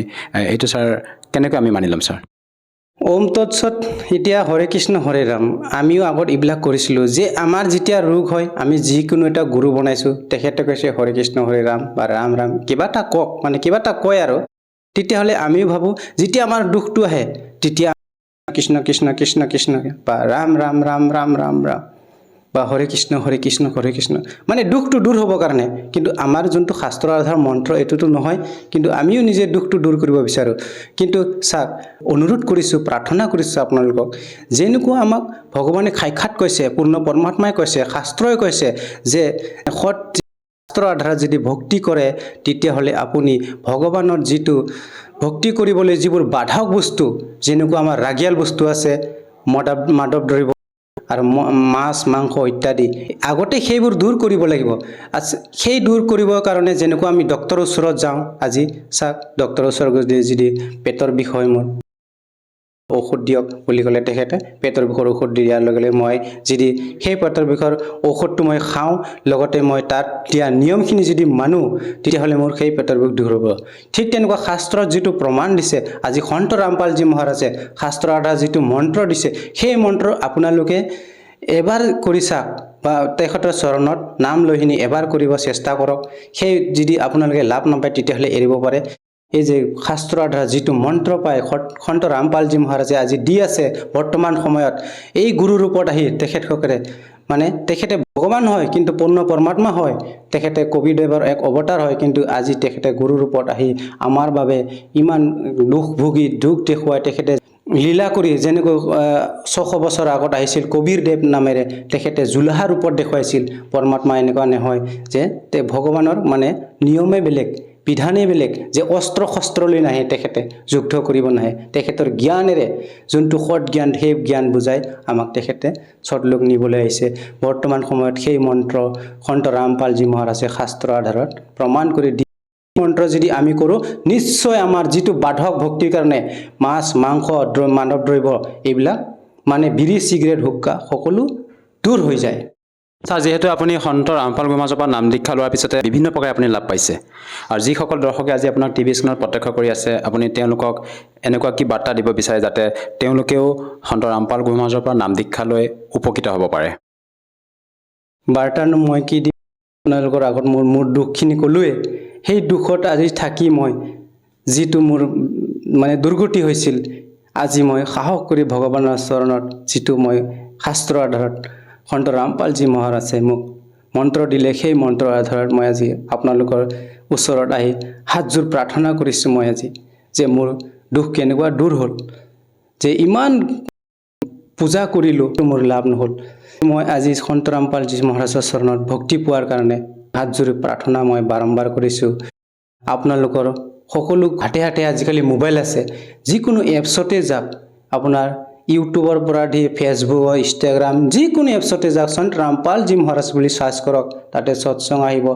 এইটো ছাৰ কেনেকৈ আমি মানি ল'ম ছাৰ? ওম তৎসৎ, এতিয়া হৰে কৃষ্ণ হৰে ৰাম, আমিও আগত এইবিলাক কৰিছিলোঁ যে আমাৰ যেতিয়া ৰোগ হয়, আমি যিকোনো এটা গুৰু বনাইছোঁ, তেখেতে কৈছে হৰে কৃষ্ণ হৰে ৰাম বা ৰাম ৰাম কিবা এটা কওক, মানে কিবা এটা কয় আৰু তেতিয়াহ'লে আমিও ভাবোঁ যেতিয়া আমাৰ দুখটো আহে তেতিয়া কৃষ্ণ কৃষ্ণ কৃষ্ণ কৃষ্ণ বা ৰাম ৰাম ৰাম ৰাম ৰাম ৰাম বা হৰে কৃষ্ণ হৰে কৃষ্ণ হৰে কৃষ্ণ, মানে দুখটো দূৰ হ'বৰ কাৰণে। কিন্তু আমাৰ যোনটো শাস্ত্ৰৰ আধাৰ মন্ত্ৰ এইটোতো নহয়, কিন্তু আমিও নিজে দুখটো দূৰ কৰিব বিচাৰোঁ। কিন্তু চাওক, অনুৰোধ কৰিছোঁ, প্ৰাৰ্থনা কৰিছোঁ আপোনালোকক, যেনেকুৱা আমাক ভগৱানে সাক্ষাৎ কৈছে, পূৰ্ণ পৰমাত্মাই কৈছে, শাস্ত্ৰই কৈছে যে শাস্ত্ৰৰ আধাৰত যদি ভক্তি কৰে তেতিয়াহ'লে আপুনি ভগৱানৰ যিটো ভক্তি কৰিবলৈ যিবোৰ বাধক বস্তু, যেনেকুৱা আমাৰ ৰাগিয়াল বস্তু আছে, মাধৱ ধৰিব আৰু মাছ মাংস ইত্যাদি আগতে সেইবোৰ দূৰ কৰিব লাগিব। সেই দূৰ কৰিবৰ কাৰণে যেনেকুৱা আমি ডক্তৰৰ ওচৰত যাওঁ, আজি চাওক ডক্তৰৰ ওচৰত যদি পেটৰ বিষ হয় মোৰ ঔষধ দিয়ক বুলি ক'লে তেখেতে পেটৰ বিষৰ ঔষধ দিয়াৰ লগে লগে মই যদি সেই পেটৰ বিষৰ ঔষধটো মই খাওঁ, লগতে মই তাত দিয়া নিয়মখিনি যদি মানো, তেতিয়াহ'লে মোৰ সেই পেটৰ বিষ দূৰ হ'ব। ঠিক তেনেকুৱা শাস্ত্ৰত যিটো প্ৰমাণ দিছে, আজি সন্ত ৰামপালজী মহাৰাজে শাস্ত্ৰৰ আধাৰত যিটো মন্ত্ৰ দিছে, সেই মন্ত্ৰ আপোনালোকে এবাৰ কৰি চাওক বা তেখেতৰ চৰণত নাম লৈ কিনি এবাৰ কৰিব চেষ্টা কৰক। সেই যদি আপোনালোকে লাভ নাপায় তেতিয়াহ'লে এৰিব পাৰে। এই যে শাস্ত্ৰৰ আধাৰত যিটো মন্ত্ৰ পায় সন্ত ৰামপালজী মহাৰাজে আজি দি আছে বৰ্তমান সময়ত, এই গুৰু ৰূপত আহি তেখেতসকলে মানে তেখেতে ভগৱান হয় কিন্তু পূৰ্ণ পৰমাত্মা হয়, তেখেতে কবিদেৱৰ এক অৱতাৰ হয়, কিন্তু আজি তেখেতে গুৰু ৰূপত আহি আমাৰ বাবে ইমান দুখ ভুগি দুখ দেখুৱাই তেখেতে লীলা কৰি, যেনেকৈ 600 বছৰ আগত আহিছিল কবিৰদেৱ নামেৰে, তেখেতে জোলাহা ৰূপত দেখুৱাইছিল। পৰমাত্মা এনেকুৱা নহয় যে ভগৱানৰ মানে নিয়মে বেলেগ, বিধানেই বেলেগ, যে অস্ত্ৰ শস্ত্ৰলৈ নাহে, তেখেতে যুদ্ধ কৰিব নাহে, তেখেতৰ জ্ঞানেৰে যোনটো সৎ জ্ঞান, সেই জ্ঞান বুজাই আমাক তেখেতে সৎলোক নিবলৈ আহিছে। বৰ্তমান সময়ত সেই মন্ত্ৰ সন্ত ৰামপালজী মহাৰাজে শাস্ত্ৰৰ আধাৰত প্ৰমাণ কৰি দি মন্ত্ৰ যদি আমি কৰোঁ, নিশ্চয় আমাৰ যিটো বাধক ভক্তিৰ কাৰণে মাছ মাংস মানৱ দ্ৰব্য এইবিলাক মানে বিড়ি চিগাৰেট হুক্কা সকলো দূৰ হৈ যায়। ছাৰ, যিহেতু আপুনি সন্ত ৰামপাল গোমাজৰ পৰা নাম দীক্ষা লোৱাৰ পিছতে বিভিন্ন প্ৰকাৰে আপুনি লাভ পাইছে, আৰু যিসকল দৰ্শকে আজি আপোনাক টিভি স্ক্ৰীণত প্ৰত্যক্ষ কৰি আছে, আপুনি তেওঁলোকক এনেকুৱা কি বাৰ্তা দিব বিচাৰে যাতে তেওঁলোকেও সন্ত ৰামপাল গোমাজৰ পৰা নাম দীক্ষা লৈ উপকৃত হ'ব পাৰে? বাৰ্তানো মই কি দিম, আপোনালোকৰ আগত মোৰ দুখখিনি ক'লোৱে। সেই দুখত আজি থাকি মই যিটো মোৰ মানে দুৰ্গতি হৈছিল, আজি মই সাহস কৰি ভগৱানৰ চৰণত যিটো মই শাস্ত্ৰৰ আধাৰত সন্ত ৰামপালজী মহাৰাজে মোক মন্ত্ৰ দিলে, সেই মন্ত্ৰৰ আধাৰত মই আজি আপোনালোকৰ ওচৰত আহি হাতযোৰ প্ৰাৰ্থনা কৰিছোঁ মই আজি, যে মোৰ দুখ কেনেকুৱা দূৰ হ'ল, যে ইমান পূজা কৰিলোঁ মোৰ লাভ নহ'ল। মই আজি সন্ত ৰামপালজী মহাৰাজৰ চৰণত ভক্তি পোৱাৰ কাৰণে হাতযোৰি প্ৰাৰ্থনা মই বাৰম্বাৰ কৰিছোঁ। আপোনালোকৰ সকলো হাতে হাতে আজিকালি মোবাইল আছে, যিকোনো এপছতে যাওক, আপোনাৰ ইউটিউবৰ পৰা দি ফেচবুক ইনষ্টাগ্ৰাম যিকোনো এপছতে যাওক, সন্ত ৰামপালজী মহাৰাজ বুলি চাৰ্চ কৰক, তাতে সৎসং আহিব।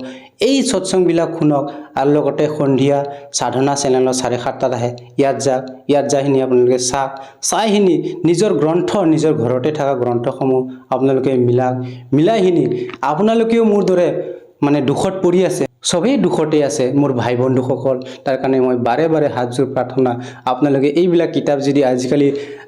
এই সৎসংবিলাক শুনক, আৰু লগতে সন্ধিয়া সাধনা চেনেলৰ 7:30 আহে, ইয়াত যাওক, ইয়াত যাইখিনি আপোনালোকে চাওক, চাইখিনি নিজৰ গ্ৰন্থ, নিজৰ ঘৰতে থকা গ্ৰন্থসমূহ আপোনালোকে মিলাইখিনি আপোনালোকেও মোৰ দৰে মানে দুখত পৰি আছে, চবেই দুখতে আছে মোৰ ভাই বন্ধুসকল। তাৰ কাৰণে মই বাৰে বাৰে হাতযোৰ প্ৰাৰ্থনা, আপোনালোকে এইবিলাক কিতাপ যদি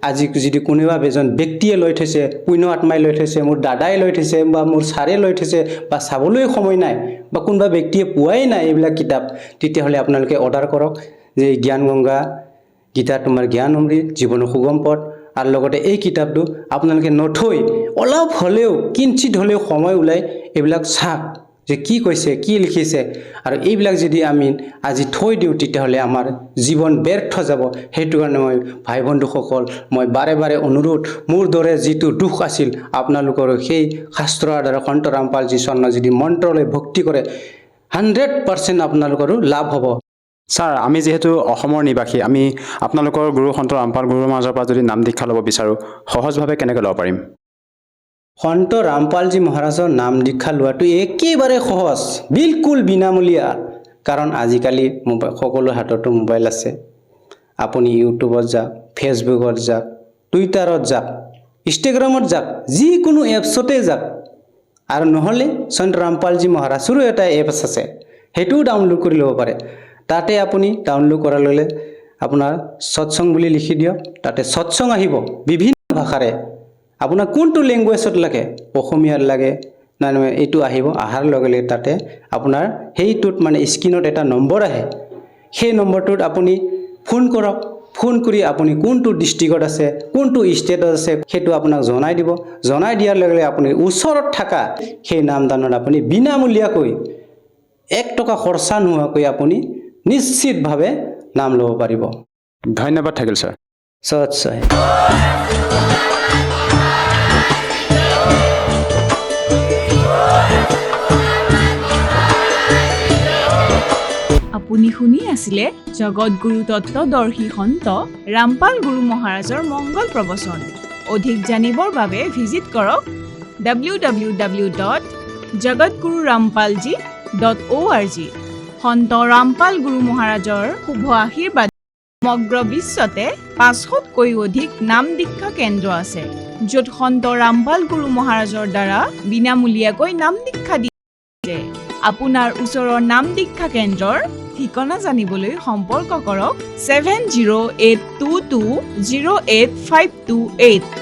আজি যদি কোনোবা এজন ব্যক্তিয়ে লৈ থৈছে, পুণ্য আত্মাই লৈ থৈছে, মোৰ দাদাই লৈ থৈছে বা মোৰ ছাৰে লৈ থৈছে, বা চাবলৈ সময় নাই বা কোনোবা ব্যক্তিয়ে পোৱাই নাই এইবিলাক কিতাপ, তেতিয়াহ'লে আপোনালোকে অৰ্ডাৰ কৰক, যে জ্ঞান গংগা, গীতা তোমাৰ জ্ঞান অমৃত, জীৱনৰ সুগম পথ। আৰু লগতে এই কিতাপটো আপোনালোকে নথৈ অলপ হ'লেও কিঞ্চিত হ'লেও সময় ওলাই এইবিলাক চাওক, যে কি কৈছে, কি লিখিছে। আৰু এইবিলাক যদি আমি আজি থৈ দিওঁ, তেতিয়াহ'লে আমাৰ জীৱন ব্যৰ্থ যাব। সেইটো কাৰণে মই ভাই বন্ধুসকল, মই বাৰে বাৰে অনুৰোধ, মোৰ দৰে যিটো দুখ আছিল আপোনালোকৰ সেই শাস্ত্ৰৰ আধাৰত সন্ত ৰামপালজী চৰণৰ যদি মন্ত্ৰলৈ ভক্তি কৰে, 100% আপোনালোকৰো লাভ হ'ব। ছাৰ, আমি যিহেতু অসমৰ নিবাসী, আমি আপোনালোকৰ গুৰু সন্ত ৰামপাল গুৰুৰ মাজৰ পৰা যদি নাম দীক্ষা ল'ব বিচাৰোঁ, সহজভাৱে কেনেকৈ ল'ব পাৰিম? সন্ত ৰামপালজী মহাৰাজৰ নাম দীক্ষা লোৱাটো একেবাৰে সহজ, বিলকুল বিনামূলীয়া। কাৰণ আজিকালি সকলো হাততো মোবাইল আছে। আপুনি ইউটিউবত যাওক, ফেচবুকত যাওক, টুইটাৰত যাওক, ইনষ্টাগ্ৰামত যাওক, যিকোনো এপছতে যাওক। আৰু নহ'লে সন্ত ৰামপালজী মহাৰাজৰো এটা এপছ আছে, সেইটোও ডাউনলোড কৰি ল'ব পাৰে। তাতে আপুনি ডাউনলোড কৰাৰ লগে আপোনাৰ সৎসং বুলি লিখি দিয়ক, তাতে সৎসং আহিব বিভিন্ন ভাষাৰে। আপোনাৰ কোনটো লেংগুৱেজত লাগে, অসমীয়াত লাগে নাই এইটো আহিব। অহাৰ লগে লগে তাতে আপোনাৰ সেইটোত মানে স্ক্ৰীণত এটা নম্বৰ আহে, সেই নম্বৰটোত আপুনি ফোন কৰক। ফোন কৰি আপুনি কোনটো ডিষ্ট্ৰিক্টত আছে, কোনটো ষ্টেটত আছে, সেইটো আপোনাক জনাই দিব। জনাই দিয়াৰ লগে লগে আপুনি ওচৰত থকা সেই নামদানত আপুনি বিনামূলীয়াকৈ 1 টকা খৰচা নোহোৱাকৈ আপুনি নিশ্চিতভাৱে নাম ল'ব পাৰিব। ধন্যবাদ থাকিল ছাৰ। সৎসাই। আপুনি শুনি আছিলে জগতগুৰু তত্ত্বদৰ্শী সন্ত ৰামপাল গুৰু মহাৰাজৰ মংগল প্ৰবচন। অধিক জানিবৰ বাবে ভিজিট কৰক www.jagatgururampalji.org। সন্ত ৰামপাল গুৰু মহাৰাজৰ শুভ আশীৰ্বাদ সমগ্ৰ বিশ্বতে 500তকৈও অধিক নাম দীক্ষা কেন্দ্ৰ আছে, য'ত সন্ত ৰামপাল গুৰু মহাৰাজৰ দ্বাৰা বিনামূলীয়াকৈ নাম দীক্ষা দিয়ে। আপোনাৰ ওচৰৰ নাম দীক্ষা কেন্দ্ৰৰ ঠিকনা জানিবলৈ সম্পৰ্ক কৰক 7082208528।